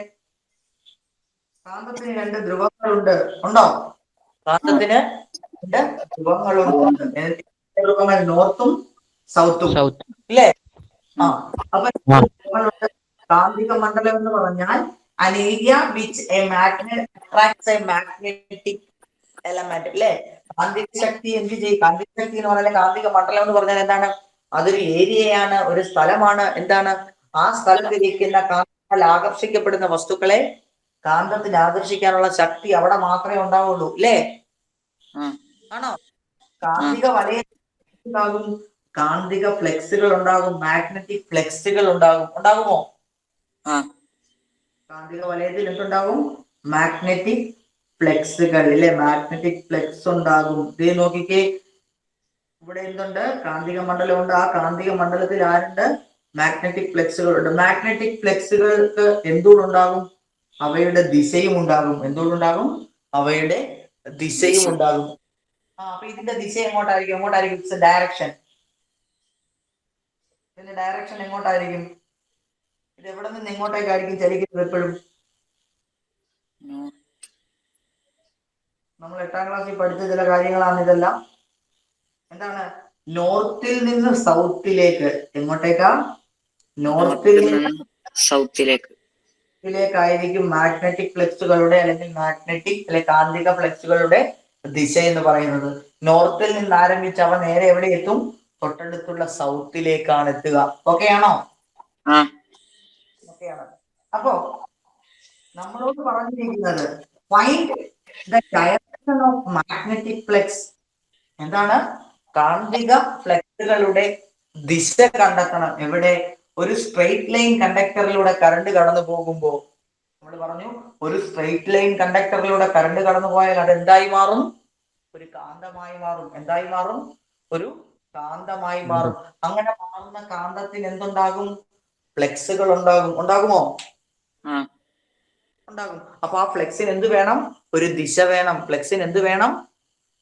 കാന്തത്തിന് രണ്ട് ധ്രുവങ്ങളുണ്ട്. ഉണ്ടോ? കാന്തത്തിന് രണ്ട് ധ്രുവങ്ങളുണ്ട്. ധ്രുവങ്ങൾ നോർത്തും സൗത്തും, സൗത്ത് ഇല്ലേ? ആ അപ്പൊ ആ ധ്രുവങ്ങളുണ്ട്. കാന്തിക മണ്ഡലം എന്ന് പറഞ്ഞാൽ an area which a magnet attracts a magnetic element, അല്ലെ? കാന്തിക ശക്തി എന്ത് ചെയ്യും? കാന്തിക ശക്തി എന്ന് പറഞ്ഞാൽ, കാന്തിക മണ്ഡലം എന്ന് പറഞ്ഞാൽ എന്താണ്? അതൊരു ഏരിയയാണ്, ഒരു സ്ഥലമാണ്. എന്താണ്? ആ സ്ഥലത്തിരിക്കുന്ന കാന്തത്താൽ ആകർഷിക്കപ്പെടുന്ന വസ്തുക്കളെ കാന്തത്തിന് ആകർഷിക്കാനുള്ള ശക്തി അവിടെ മാത്രമേ ഉണ്ടാവുള്ളൂ, അല്ലേ? ആണോ? കാന്തിക വലയത്തിൽ ഉണ്ടാകും, കാന്തിക ഫ്ലെക്സുകൾ ഉണ്ടാകും, മാഗ്നറ്റിക് ഫ്ലെക്സുകൾ ഉണ്ടാകും. ഉണ്ടാകുമോ? കാന്തിക വലയത്തിൽ എന്തുണ്ടാകും? മാഗ്നറ്റിക് ഫ്ലെക്സുകൾ, ഇല്ലേ? മാഗ്നറ്റിക് ഫ്ലെക്സ് ഉണ്ടാകും. ഇത് നോക്കിക്കേ, ഇവിടെ എന്തുണ്ട്? കാന്തിക മണ്ഡലമുണ്ട്. ആ കാന്തിക മണ്ഡലത്തിൽ ആരുണ്ട്? മാഗ്നറ്റിക് ഫ്ലെക്സുകളുണ്ട്. മാഗ്നറ്റിക് ഫ്ലെക്സുകൾക്ക് എന്തുകൊണ്ടുണ്ടാകും? അവയുടെ ദിശയും ഉണ്ടാകും. എന്തുകൊണ്ടുണ്ടാകും? അവയുടെ ദിശയും ഉണ്ടാകും. അപ്പൊ ഇതിന്റെ ദിശ എങ്ങോട്ടായിരിക്കും? എങ്ങോട്ടായിരിക്കും? ഡയറക്ഷൻ. ഇതിന്റെ ഡയറക്ഷൻ എങ്ങോട്ടായിരിക്കും? ഇത് എവിടെ നിന്ന് എങ്ങോട്ടേക്കായിരിക്കും ചലിക്കുന്നത് എപ്പോഴും? നമ്മൾ 8ാം ക്ലാസ്സിൽ പഠിച്ച ചില കാര്യങ്ങളാണ് ഇതെല്ലാം. എന്താണ്? നോർത്തിൽ നിന്ന് സൗത്തിലേക്ക്. എങ്ങോട്ടേക്കാ? നോർത്തിൽ നിന്ന് സൗത്തിലേക്കായിരിക്കും മാഗ്നറ്റിക് ഫ്ലെക്സുകളുടെ അല്ലെങ്കിൽ കാന്തിക ഫ്ലെക്സുകളുടെ ദിശ എന്ന് പറയുന്നത്. നോർത്തിൽ നിന്ന് ആരംഭിച്ച് അവ നേരെ എവിടെ എത്തും? തൊട്ടടുത്തുള്ള സൗത്തിലേക്കാണ് എത്തുക. ഓക്കെ ആണോ? ഓക്കെയാണ്. അപ്പോ നമ്മളോട് പറഞ്ഞിരിക്കുന്നത് find the direction of magnetic flex. എന്താണ്? കാന്തിക ഫ്ലെക്സുകളുടെ ദിശ കണ്ടെത്തണം. എവിടെ? ഒരു സ്ട്രെയിറ്റ് ലൈൻ കണ്ടക്ടറിലൂടെ കറണ്ട് കടന്നു പോകുമ്പോ നമ്മൾ പറഞ്ഞു, ഒരു സ്ട്രെയിറ്റ് ലൈൻ കണ്ടക്ടറിലൂടെ കറണ്ട് കടന്നു പോയാൽ അത് എന്തായി മാറും? ഒരു കാന്തമായി മാറും. എന്തായി മാറും? ഒരു കാന്തമായി മാറും. അങ്ങനെ മാറുന്ന കാന്തത്തിന് എന്തുണ്ടാകും? ഫ്ലെക്സുകൾ ഉണ്ടാകും. ഉണ്ടാകുമോ? ഉണ്ടാകും. അപ്പൊ ആ ഫ്ലെക്സിന് എന്ത് വേണം? ഒരു ദിശ വേണം. ഫ്ലെക്സിന് എന്ത് വേണം?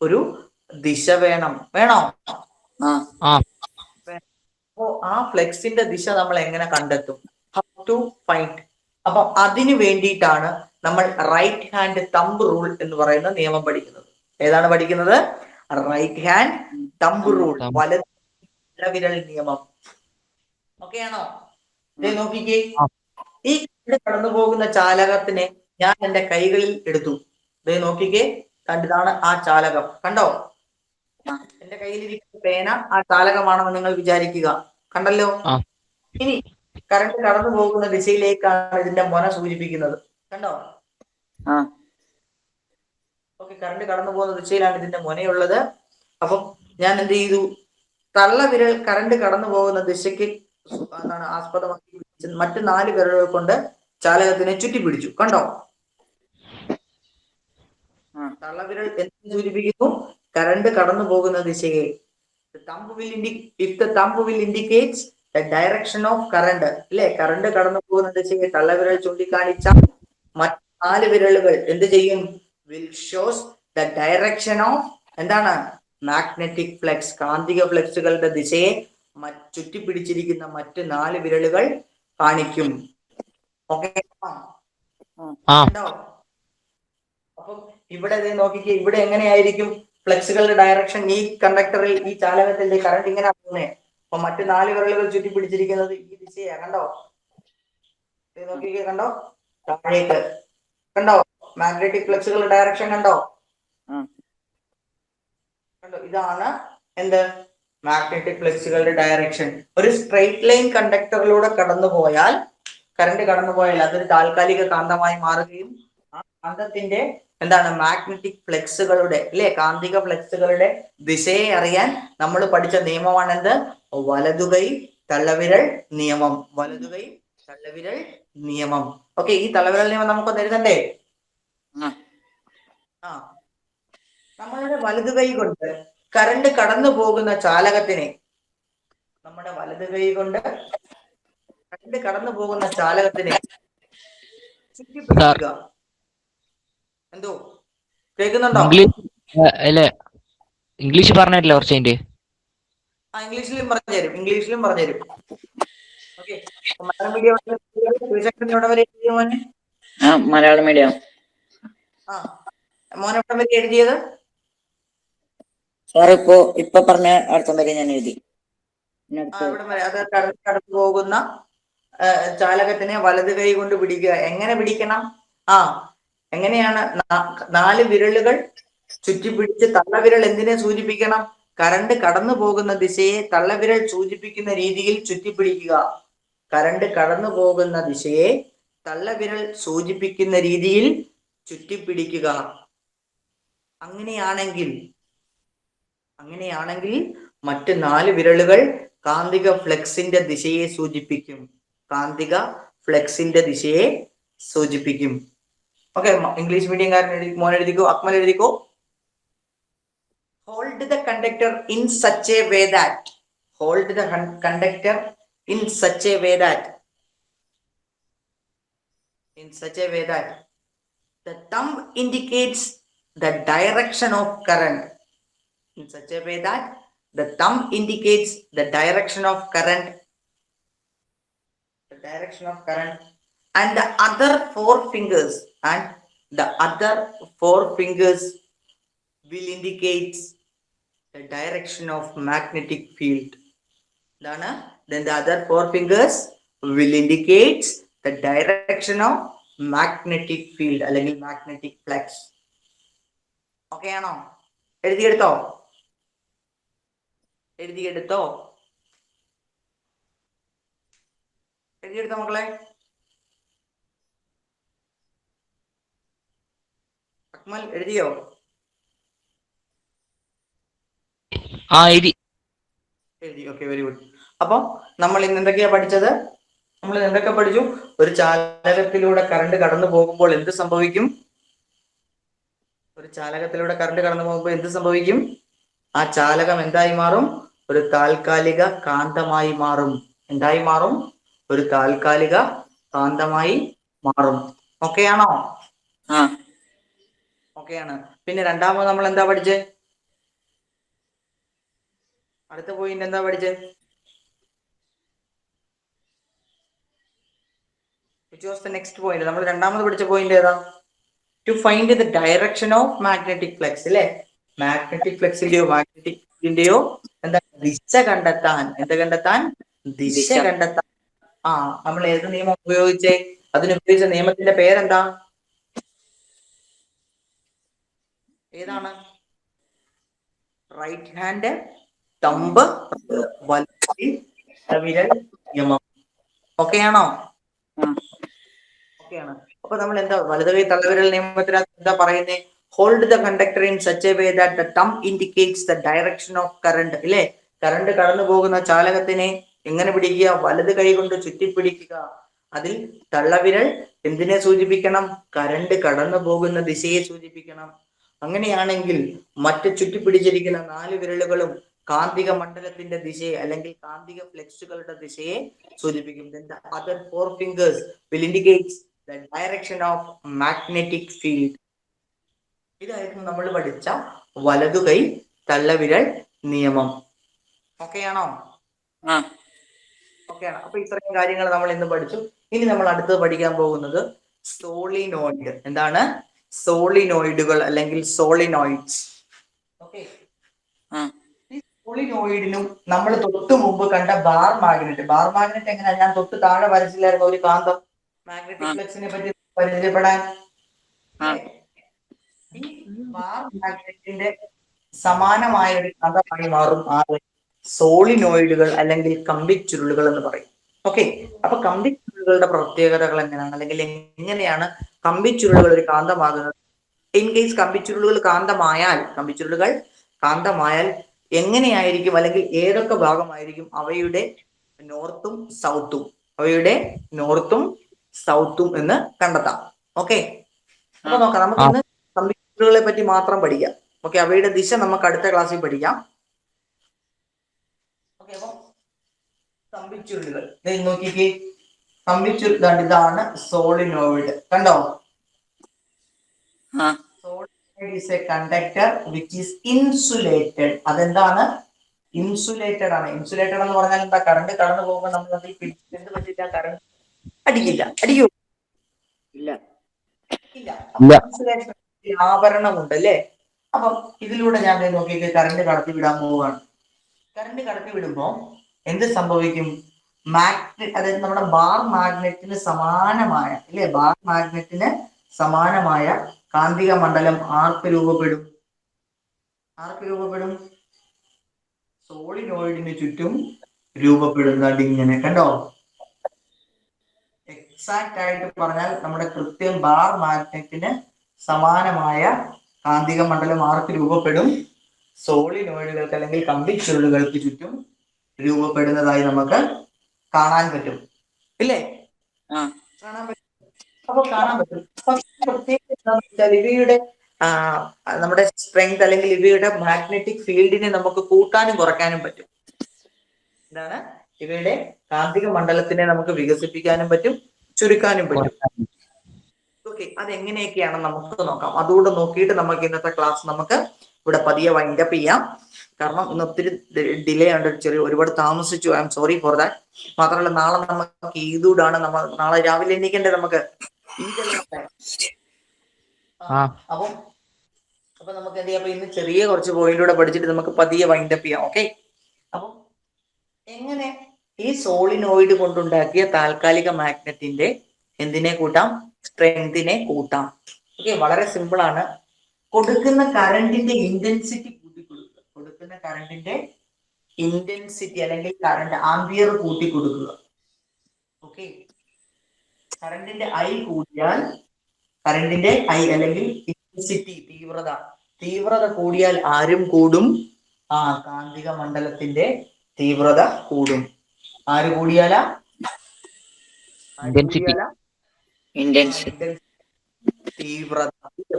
ഒരു ദിശ വേണം. വേണോ? അപ്പോ ആ ഫ്ലെക്സിന്റെ ദിശ നമ്മൾ എങ്ങനെ കണ്ടെത്തും? How to find? അപ്പൊ അതിനു വേണ്ടിയിട്ടാണ് നമ്മൾ റൈറ്റ് ഹാൻഡ് തമ്പ് റൂൾ എന്ന് പറയുന്ന നിയമം പഠിക്കുന്നത്. ഏതാണ് പഠിക്കുന്നത്? റൈറ്റ് ഹാൻഡ് തമ്പ് റൂൾ, വലവിരൽ നിയമം. ഓക്കെ ആണോ? ഇത് നോക്കിക്കേ, ഈ കടന്നു പോകുന്ന ചാലകത്തിനെ ഞാൻ എന്റെ കൈകളിൽ എടുത്തു. ഇത് നോക്കിക്കേ, കണ്ടിതാണ് ആ ചാലകം. കണ്ടോ? എന്റെ കയ്യിലിരിക്കുന്ന പേന ആ ചാലകമാണെന്ന് നിങ്ങൾ വിചാരിക്കുക. കണ്ടല്ലോ? ഇനി കറണ്ട് കടന്നു പോകുന്ന ദിശയിലേക്കാണ് ഇതിന്റെ മൊന സൂചിപ്പിക്കുന്നത്. കണ്ടോ? ഓക്കെ, കറണ്ട് കടന്നു പോകുന്ന ദിശയിലാണ് ഇതിന്റെ മൊനയുള്ളത്. അപ്പം ഞാൻ എന്ത് ചെയ്തു? തള്ളവിരൽ കറണ്ട് കടന്നു പോകുന്ന ദിശയ്ക്ക് എന്താണ് ആസ്പദമാക്കി മറ്റ് 4 വിരലുകൾ കൊണ്ട് ചാലകത്തിനെ ചുറ്റിപ്പിടിച്ചു. കണ്ടോ? തള്ളവിരൽ എന്ത് സൂചിപ്പിക്കുന്നു? കറണ്ട് കടന്നു പോകുന്ന ദിശയെ. If the thumb will indicate the direction of current, അല്ലെ? കറണ്ട് കടന്നു പോകുന്ന ദിശയെ തള്ളവിരൽ ചൂണ്ടിക്കാണിച്ചാൽ മറ്റ് 4 വിരലുകൾ എന്ത് ചെയ്യും? Will shows the direction of എന്താണ്? Magnetic flex. കാന്തിക ഫ്ലെക്സുകളുടെ ദിശയെ ചുറ്റിപ്പിടിച്ചിരിക്കുന്ന മറ്റ് 4 വിരലുകൾ കാണിക്കും. ഓക്കെ? അപ്പം ഇവിടെ നോക്കിക്കേ, ഇവിടെ എങ്ങനെയായിരിക്കും ഫ്ലെക്സുകളുടെ ഡയറക്ഷൻ? ഈ കണ്ടക്ടറിൽ, ഈ ചാലകത്തിന്റെ കറണ്ട് ഇങ്ങനെ പോകുന്നേ. അപ്പൊ മറ്റു 4 വിരലുകൾ ചുറ്റി പിടിച്ചിരിക്കുന്നത് ഈ ദിശയാ. കണ്ടോ? നോക്കിക്കേ, കണ്ടോ? താഴേക്ക്. കണ്ടോ? മാഗ്നറ്റിക് ഫ്ലെക്സുകളുടെ ഡയറക്ഷൻ കണ്ടോ? കണ്ടോ? ഇതാണ് എന്ത്? മാഗ്നറ്റിക് ഫ്ലെക്സുകളുടെ ഡയറക്ഷൻ. ഒരു സ്ട്രെയിറ്റ് ലൈൻ കണ്ടക്ടറിലൂടെ കടന്നു പോയാൽ, കറണ്ട് കടന്നു പോയാൽ അതൊരു താൽക്കാലിക കാന്തമായി മാറുകയും ആ കാന്തത്തിന്റെ എന്താണ് മാഗ്നറ്റിക് ഫ്ലെക്സുകളുടെ അല്ലെ കാന്തിക ഫ്ലെക്സുകളുടെ ദിശയെ അറിയാൻ നമ്മൾ പഠിച്ച നിയമമാണ് എന്ത്? വലതുകൈ തള്ളവിരൽ നിയമം. വലതുകൈ തള്ളവിരൽ നിയമം. ഓക്കെ, ഈ തള്ളവിരൽ നിയമം നമുക്കൊന്ന് എഴുതണ്ടേ? ആ, നമ്മളുടെ വലതുകൈ കൊണ്ട് കറണ്ട് കടന്നു പോകുന്ന ചാലകത്തിനെ, നമ്മുടെ വലതുകൈ കൊണ്ട് കറണ്ട് കടന്നു പോകുന്ന ചാലകത്തിനെ ചുറ്റിപ്പിടിക്കുക. എന്തോ കേൾക്കുന്നുണ്ടോ? ഇംഗ്ലീഷ് പറഞ്ഞിട്ടില്ല കുറച്ച് കഴിഞ്ഞിട്ട്. ഇംഗ്ലീഷിലും പറഞ്ഞുതരും, ഇംഗ്ലീഷിലും പറഞ്ഞുതരും. ഓക്കെ, മലയാളം മീഡിയം എവിടെ വരെ എഴുതിയ മോനെ? മലയാളം മീഡിയം. മോനെ എവിടെ വരെ എഴുതിയത്? സാർ ഇപ്പൊ പറഞ്ഞ അർത്ഥം വരെ ഞാൻ എഴുതി. ഇവിടെ വരെ. അത് കടന്നു പോകുന്ന ചാലകത്തിനെ വലത് കൈ കൊണ്ട് പിടിക്കുക. എങ്ങനെ പിടിക്കണം? എങ്ങനെയാണ്? 4 വിരലുകൾ ചുറ്റിപ്പിടിച്ച് തള്ളവിരൽ എന്തിനെ സൂചിപ്പിക്കണം? കറണ്ട് കടന്നു പോകുന്ന ദിശയെ തള്ളവിരൽ സൂചിപ്പിക്കുന്ന രീതിയിൽ ചുറ്റിപ്പിടിക്കുക. കറണ്ട് കടന്നു പോകുന്ന ദിശയെ തള്ളവിരൽ സൂചിപ്പിക്കുന്ന രീതിയിൽ ചുറ്റിപ്പിടിക്കുക. അങ്ങനെയാണെങ്കിൽ മറ്റ് 4 വിരലുകൾ കാന്തിക ഫ്ലെക്സിന്റെ ദിശയെ സൂചിപ്പിക്കും. കാന്തിക ഫ്ലെക്സിന്റെ ദിശയെ സൂചിപ്പിക്കും. ഓക്കെ, ഇംഗ്ലീഷ് മീഡിയംകാരൻ മോൻ എഴുതിക്കോ, അക്മൽ എഴുതിക്കോ. Hold the conductor in such a way that the thumb indicates the direction of current. In such a way that the thumb indicates the direction of current, and the other 4 fingers will indicate the direction of magnetic field. Then the other 4 fingers will indicate the direction of magnetic field അല്ലെങ്കിൽ magnetic flux. Okay ആണോ? എഴുതിയെടുത്തോ മക്കളെ? അക്മൽ എഴുതിയോ? എഴുതി. Okay, very good. അപ്പൊ നമ്മൾ ഇന്ന് എന്തൊക്കെയാ പഠിച്ചത്? പഠിച്ചു? ഒരു ചാലകത്തിലൂടെ കറണ്ട് കടന്നു പോകുമ്പോൾ എന്ത് സംഭവിക്കും? ആ ചാലകം എന്തായി മാറും? ഒരു താൽക്കാലിക കാന്തമായി മാറും. എന്തായി മാറും? ഒരു താൽക്കാലിക കാന്തമായി മാറും. ഓക്കെയാണോ? ഓക്കെയാണ്. പിന്നെ രണ്ടാമത് നമ്മൾ എന്താ പഠിച്ചേ? അടുത്ത പോയിന്റ് എന്താ പഠിച്ചേ? Which was the next point? നമ്മൾ രണ്ടാമത് പഠിച്ച പോയിന്റ് ഏതാ? To find the direction of magnetic flux. അല്ലേ? മാഗ്നറ്റിക് ഫ്ലക്സിന്റെയോ മാഗ്നറ്റിക് ഫീൽഡിന്റെയോ എന്താ ദിശ കണ്ടെത്താൻ. നമ്മൾ ഏത് നിയമം ഉപയോഗിച്ചേ? അതിനുപയോഗിച്ച നിയമത്തിന്റെ പേരെന്താ? ഏതാണ്? റൈറ്റ് ഹാൻഡ് തമ്പ് വിരൽ നിയമം. ഓക്കെയാണോ? ഓക്കെയാണ്. അപ്പൊ നമ്മൾ എന്താ വലതുകൈ തള്ളവിരൽ നിയമത്തിനകത്ത് എന്താ പറയുന്നത്? Hold the conductor in such a way that the thumb indicates the direction of current. ഇല്ലേ? കറണ്ട് കടന്നു പോകുന്ന ചാലകത്തിനെ എങ്ങനെ പിടിക്കുക? വലത് കൈ കൊണ്ട് ചുറ്റിപ്പിടിക്കുക. അതിൽ തള്ളവിരൽ എന്തിനെ സൂചിപ്പിക്കണം? കറണ്ട് കടന്നു പോകുന്ന ദിശയെ സൂചിപ്പിക്കണം. അങ്ങനെയാണെങ്കിൽ മറ്റ് ചുറ്റിപ്പിടിച്ചിരിക്കുന്ന 4 വിരലുകളും കാന്തിക മണ്ഡലത്തിന്റെ ദിശയെ അല്ലെങ്കിൽ കാന്തിക ഫ്ലെക്സുകളുടെ ദിശയെ സൂചിപ്പിക്കും. Then the other 4 fingers will indicate the direction of magnetic field. ഇതായിരുന്നു നമ്മൾ പഠിച്ച വലതുകൈ തള്ളവിരൽ നിയമം. ഓക്കെയാണോ? ഓക്കെയാണ്. അപ്പൊ ഇത്രയും കാര്യങ്ങൾ നമ്മൾ ഇന്ന് പഠിച്ചു. ഇനി നമ്മൾ അടുത്തത് പഠിക്കാൻ പോകുന്നത് സോളിനോയിഡ്. എന്താണ്? സോളിനോയിഡുകൾ അല്ലെങ്കിൽ സോളിനോയിഡ്സ്. ഓക്കെ, ആ ഈ സോളിനോയിഡിനും നമ്മൾ തൊട്ട് മുമ്പ് കണ്ട ബാർ മാഗ്നറ്റ് എങ്ങനെയാ, ഞാൻ തൊട്ട് താഴെ വരച്ചില്ലായിരുന്നു ഒരു കാന്തം, മാഗ്നറ്റിക് ഫ്ലക്സിനെ പറ്റി പരിചയപ്പെടാൻ. ആ ഈ ബാർ മാഗ്നറ്റിന്റെ സമാനമായ ഒരു കാന്തമായി മാറും സോളിനോയിഡുകൾ അല്ലെങ്കിൽ കമ്പിച്ചുരുളുകൾ എന്ന് പറയും. ഓക്കെ, അപ്പൊ കമ്പിച്ചുരുളുകളുടെ പ്രത്യേകതകൾ എങ്ങനെയാണ്, അല്ലെങ്കിൽ എങ്ങനെയാണ് കമ്പിച്ചുരുളുകൾ ഒരു കാന്തമാകുന്നത്? ഇൻ കേസ് കമ്പിച്ചുരുളുകൾ കാന്തമായാൽ എങ്ങനെയായിരിക്കും, അല്ലെങ്കിൽ ഏതൊക്കെ ഭാഗമായിരിക്കും അവയുടെ നോർത്തും സൗത്തും എന്ന് കണ്ടെത്താം. ഓക്കെ, അപ്പൊ നോക്കാം, നമുക്ക് ഇന്ന് കമ്പിച്ചുരുളുകളെ പറ്റി മാത്രം പഠിക്കാം. ഓക്കെ, അവയുടെ ദിശ നമുക്ക് അടുത്ത ക്ലാസ്സിൽ പഠിക്കാം. ഓക്കെ, അപ്പൊ കമ്പിച്ചുരുളുകൾ നോക്കിക്കേ, ഇതാണ് സോളിനോയിഡ്, കണ്ടോ? Solenoid is A conductor which is insulated. അതെന്താണ്? ഇൻസുലേറ്റഡ് ആണ്. ഇൻസുലേറ്റഡ് എന്ന് പറഞ്ഞാൽ എന്താ? കറണ്ട് കടന്നു പോകുമ്പോൾ നമ്മൾ അതിൽ പിടിച്ചെന്ത് പറ്റില്ല, കറണ്ട് അടിക്കൂ? ഇല്ല. ഇൻസുലേഷൻ ആവരണമുണ്ട് അല്ലേ? അപ്പം ഇതിലൂടെ ഞാൻ നോക്കിയിട്ട് കറണ്ട് കടത്തി വിടാൻ പോവുകയാണ്. കറണ്ട് കടത്തി വിടുമ്പോ എന്ത് സംഭവിക്കും? അതായത് നമ്മുടെ ബാർ മാഗ്നറ്റിന് സമാനമായ കാന്തിക മണ്ഡലം ആർക്ക് രൂപപ്പെടും? സോളിനോയിഡിന് ചുറ്റും രൂപപ്പെടുന്നത് ഇങ്ങനെ, കണ്ടോ? എക്സാക്ട് ആയിട്ട് പറഞ്ഞാൽ നമ്മുടെ കൃത്യം ബാർ മാഗ്നറ്റിന് സമാനമായ കാന്തിക മണ്ഡലം ആർക്ക് രൂപപ്പെടും? സോളിനോയിഡുകൾക്ക് അല്ലെങ്കിൽ കമ്പിച്ചുരുളുകൾക്ക് ചുറ്റും രൂപപ്പെടുന്നതായി നമുക്ക് കാണാൻ പറ്റും, ഇല്ലേ? കാണാൻ പറ്റും. ഇവയുടെ നമ്മുടെ സ്ട്രെങ്ത് അല്ലെങ്കിൽ ഇവയുടെ മാഗ്നറ്റിക് ഫീൽഡിനെ നമുക്ക് കൂട്ടാനും കുറയ്ക്കാനും പറ്റും. എന്താണ്? ഇവയുടെ കാന്തിക മണ്ഡലത്തിനെ നമുക്ക് വികസിപ്പിക്കാനും പറ്റും, ചുരുക്കാനും പറ്റും. ഓക്കെ, അതെങ്ങനെയൊക്കെയാണ് നമുക്ക് നോക്കാം. അതുകൊണ്ട് നോക്കിയിട്ട് നമുക്ക് ഇന്നത്തെ ക്ലാസ് നമുക്ക് ഇവിടെ പതിയെ വൈൻഡപ്പ് ചെയ്യാം. കാരണം ഇന്ന് ഒത്തിരി ഡിലേ ഉണ്ട്, ഒരുപാട് താമസിച്ചു. I am sorry for that. മാത്രമല്ല, നാളെ നമുക്ക് ഈദൂടാണ്. നാളെ രാവിലെ എണീക്കണ്ടേ നമുക്ക്? അപ്പൊ നമുക്ക് എന്ത് ചെയ്യാം, ഇന്ന് ചെറിയ കുറച്ച് പോയിന്റിലൂടെ പഠിച്ചിട്ട് നമുക്ക് പതിയെ വൈൻഡപ്പ് ചെയ്യാം. ഓക്കെ, അപ്പൊ എങ്ങനെ ഈ സോളിനോയിഡ് കൊണ്ടുണ്ടാക്കിയ താൽക്കാലിക മാഗ്നറ്റിന്റെ എന്തിനെ കൂട്ടാം? സ്ട്രെങ്തിനെ കൂട്ടാം. ഓക്കെ, വളരെ സിമ്പിൾ ആണ്. കൊടുക്കുന്ന കറണ്ടിന്റെ ഇന്റൻസിറ്റി കൂട്ടിക്കൊടുക്കുക. അല്ലെങ്കിൽ കറണ്ട് ആംപിയർ കൂട്ടിക്കൊടുക്കുക. ഓക്കെ, കറണ്ടിന്റെ ഐ അല്ലെങ്കിൽ ഇന്റൻസിറ്റി, തീവ്രത കൂടിയാൽ ആരും കൂടും? കാന്തിക മണ്ഡലത്തിന്റെ തീവ്രത കൂടും. ആര് കൂടിയാലാ? തീവ്രത.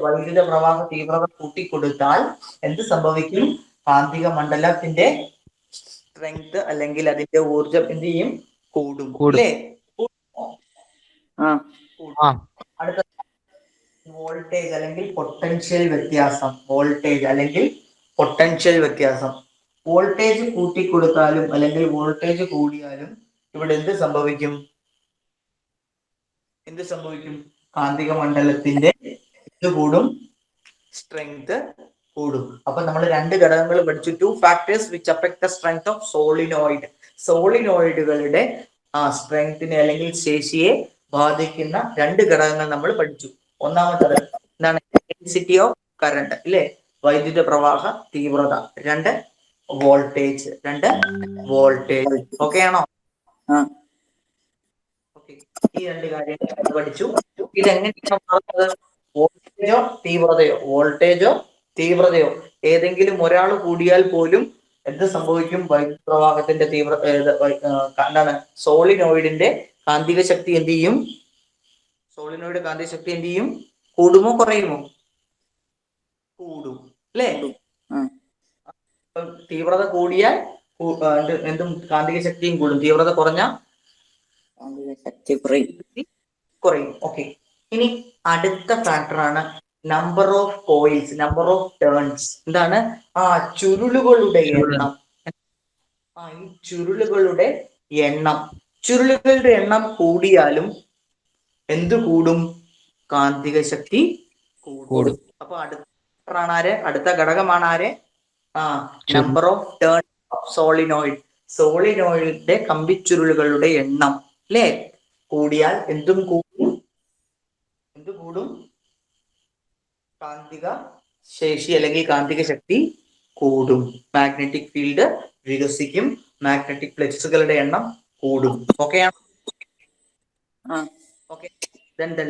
വൈദ്യുത പ്രവാഹ തീവ്രത കൂട്ടിക്കൊടുത്താൽ എന്ത് സംഭവിക്കും? കാന്തിക മണ്ഡലത്തിന്റെ സ്ട്രെങ്ത് അല്ലെങ്കിൽ അതിന്റെ ഊർജം എന്ത് ചെയ്യും? കൂടും, അല്ലേ? അടുത്ത വോൾട്ടേജ് അല്ലെങ്കിൽ പൊട്ടൻഷ്യൽ വ്യത്യാസം. വോൾട്ടേജ് കൂട്ടിക്കൊടുത്താലും അല്ലെങ്കിൽ വോൾട്ടേജ് കൂടിയാലും ഇവിടെ എന്ത് സംഭവിക്കും? കാന്തിക മണ്ഡലത്തിന്റെ ഇത് കൂടും, സ്ട്രെങ്ത് കൂടും. അപ്പൊ നമ്മൾ രണ്ട് ഘടകങ്ങൾ പഠിച്ചു. 2 factors which affect the strength of solenoid. സോളിനോയിഡുകളുടെ സ്ട്രെങ്തിനെ അല്ലെങ്കിൽ ശേഷിയെ ബാധിക്കുന്ന രണ്ട് ഘടകങ്ങൾ നമ്മൾ പഠിച്ചു. ഒന്നാമത്തത് എന്താണ്? ഇന്റൻസിറ്റി ഓഫ് കറണ്ട്, ഇല്ലേ? വൈദ്യുത പ്രവാഹ തീവ്രത. രണ്ട് വോൾട്ടേജ്. ഓക്കെ ആണോ? ഈ രണ്ട് കാര്യങ്ങൾ പഠിച്ചു. ഇതെങ്ങനെയാണ് മാറുന്നത്? വോൾട്ടേജോ തീവ്രതയോ ഏതെങ്കിലും ഒരാൾ കൂടിയാൽ പോലും എന്ത് സംഭവിക്കും? വൈദ്യുത പ്രവാഹത്തിന്റെ എന്താണ്? സോളിനോയിഡിന്റെ കാന്തിക ശക്തി എന്ത് ചെയ്യും? കൂടുമോ കുറയുമോ? കൂടും, അല്ലേ? തീവ്രത കൂടിയാൽ എന്തും കാന്തിക ശക്തിയും കൂടും. തീവ്രത കുറഞ്ഞാൽ കുറയും. ഓക്കെ, ഇനി അടുത്ത ഫാക്ടറാണ് നമ്പർ ഓഫ് ടേൺസ്. എന്താണ്? ചുരുളുകളുടെ എണ്ണം. ഈ ചുരുളുകളുടെ എണ്ണം കൂടിയാലും എന്ത് കൂടും? കാന്തിക ശക്തി കൂടും. അപ്പൊ അടുത്ത ഘടകമാണ് ആര്? Number of turn of solenoid. സോളിനോയിഡിന്റെ കമ്പിച്ചുരുളുകളുടെ എണ്ണം അല്ലേ? കൂടിയാൽ എന്തും കൂടും. എന്ത് കൂടും? കാന്തിക ശേഷി അല്ലെങ്കിൽ കാന്തിക ശക്തി കൂടും. മാഗ്നറ്റിക് ഫീൽഡ് വികസിക്കും. മാഗ്നറ്റിക് ഫ്ലക്സുകളുടെ എണ്ണം കൂടും. ഓക്കെയാണ്? ഓക്കെ.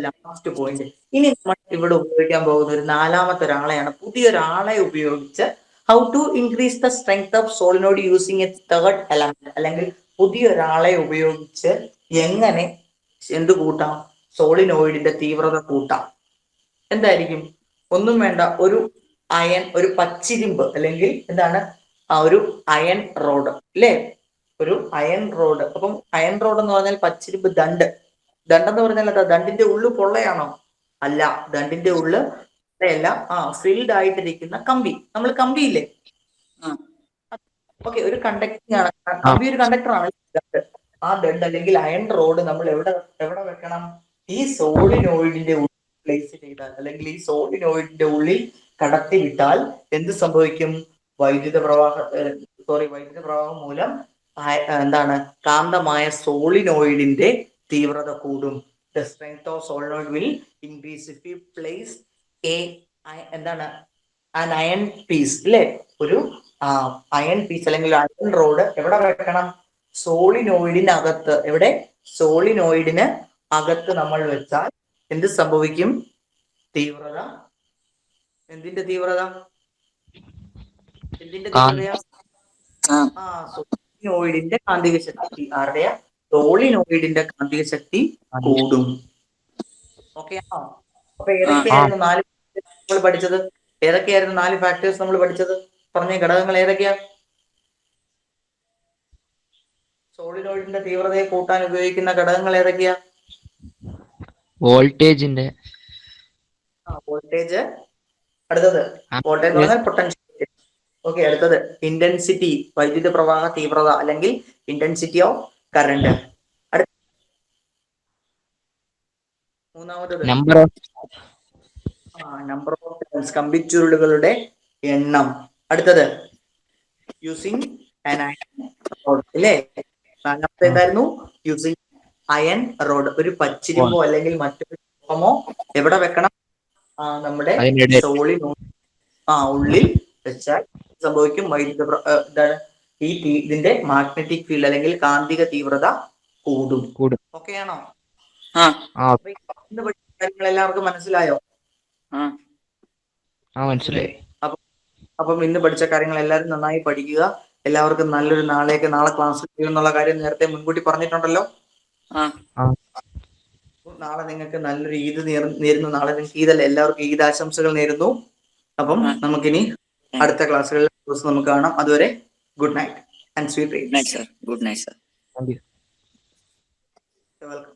Last point. ഇനി നമ്മൾ ഇവിടെ ഉപയോഗിക്കാൻ പോകുന്ന ഒരു നാലാമത്തെ ഒരാളെയാണ്. പുതിയൊരാളെ ഉപയോഗിച്ച് how to increase the strength of solenoid using a third element. അല്ലെങ്കിൽ പുതിയൊരാളെ ഉപയോഗിച്ച് എങ്ങനെ എന്ത് കൂട്ടാം? സോളിനോയിഡിന്റെ തീവ്രത കൂട്ടാം. എന്തായിരിക്കും? ഒന്നും വേണ്ട, ഒരു പച്ചിരിമ്പ് അല്ലെങ്കിൽ എന്താണ് ഒരു അയൺ റോഡ് അല്ലേ? ഒരു അയൺ റോഡ്. അപ്പം അയൺ റോഡ് എന്ന് പറഞ്ഞാൽ പച്ചിരിമ്പ് ദണ്ടെന്ന് പറഞ്ഞാൽ എന്താ? ദണ്ടിന്റെ ഉള്ളു പൊള്ളയാണോ? അല്ല, ദണ്ടിന്റെ ഉള്ളു പൊള്ളയല്ല. ഫിൽഡ് ആയിട്ടിരിക്കുന്ന കമ്പി. നമ്മൾ കമ്പിയില്ലേ? ഓക്കെ, ഒരു കണ്ടക്ടിങ് ആണ് കമ്പി. ഒരു കണ്ടക്ടറാണ് ആ ദണ്ട് അല്ലെങ്കിൽ അയൺ റോഡ് നമ്മൾ എവിടെ വെക്കണം? ഈ സോളിനോയിഡിന്റെ ഉള്ളിൽ പ്ലേസ് ചെയ്താൽ അല്ലെങ്കിൽ ഈ സോളിനോയിഡിന്റെ ഉള്ളിൽ കടത്തി വിട്ടാൽ എന്ത് സംഭവിക്കും? വൈദ്യുത പ്രവാഹം മൂലം എന്താണ്? കാന്തമായ സോളിനോയിഡിന്റെ തീവ്രത കൂടും. The strength of solenoid will increase if you place എന്താണ് an iron piece അല്ലെ? ഒരു അയൺ പീസ് അല്ലെങ്കിൽ അയൺ റോഡ് എവിടെ വെക്കണം? സോളിനോയിഡിനകത്ത്. എവിടെ? സോളിനോയിഡിന് അകത്ത് നമ്മൾ വെച്ചാൽ എന്ത് സംഭവിക്കും? തീവ്രത. എന്തിന്റെ തീവ്രത? സോളിനോയിഡിന്റെ കാന്തിക ശക്തി. ആരുടെയാ? സോളിനോയിഡിന്റെ കാന്തിക ശക്തി കൂടും. ഓക്കെ ആണോ? അപ്പൊ ഏതൊക്കെയായിരുന്നു 4 നമ്മൾ പഠിച്ചത്? ഏതൊക്കെയായിരുന്നു 4 ഫാക്ടേഴ്സ് നമ്മൾ പഠിച്ചത്? പറഞ്ഞ ഘടകങ്ങൾ ഏതൊക്കെയാ? സോളിനോയിഡിന്റെ തീവ്രതയെ കൂട്ടാൻ ഉപയോഗിക്കുന്ന ഘടകങ്ങൾ ഏതൊക്കെയാ? വോൾട്ടേജ്. അടുത്തത് വോൾട്ടേജ് എന്ന് പറഞ്ഞാൽ പൊട്ടൻഷ്യൽ. ഓക്കെ. അടുത്തത് ഇന്റൻസിറ്റി, വൈദ്യുത പ്രവാഹ തീവ്രത അല്ലെങ്കിൽ ഇന്റൻസിറ്റി ഓഫ് കറണ്ട്. മൂന്നാമത്തത് നമ്പർ ഓഫ് ടേൺസ്, കമ്പിച്ചുരുളുകളുടെ എണ്ണം. അടുത്തത് യൂസിങ് ആൻ അയൺ റോഡ് അല്ലേ? നാലാമത്തെ എന്തായിരുന്നു? Using iron road. ഒരു പച്ചിരിമ്പോ അല്ലെങ്കിൽ മറ്റൊരു ലോഹമോ എവിടെ വെക്കണം? നമ്മുടെ സോളിനോയിഡ് ഉള്ളിൽ വെച്ചാൽ സംഭവിക്കും? എന്താണ്? ഇതിന്റെ മാഗ്നറ്റിക് ഫീൽഡ് അല്ലെങ്കിൽ കാന്തിക തീവ്രത കൂടും. ഓക്കെയാണോ? ഇന്ന് പഠിച്ച കാര്യങ്ങൾ എല്ലാവർക്കും മനസ്സിലായോ? മനസ്സിലായി. അപ്പം ഇന്ന് പഠിച്ച കാര്യങ്ങൾ എല്ലാവരും നന്നായി പഠിക്കുക. എല്ലാവർക്കും നല്ലൊരു നാളെ ക്ലാസ് എന്നുള്ള കാര്യം നേരത്തെ മുൻകൂട്ടി പറഞ്ഞിട്ടുണ്ടല്ലോ. നാളെ നിങ്ങൾക്ക് നല്ലൊരു ഈദ് നേരുന്നു. നാളെ നിങ്ങൾക്ക് ഈദല്ല, എല്ലാവർക്കും ഈദ് ആശംസകൾ നേരുന്നു. അപ്പം നമുക്കിനി അടുത്ത ക്ലാസ്സുകളിൽ നമുക്ക് കാണാം. അതുവരെ good night and sweet dreams. Good night sir. Welcome.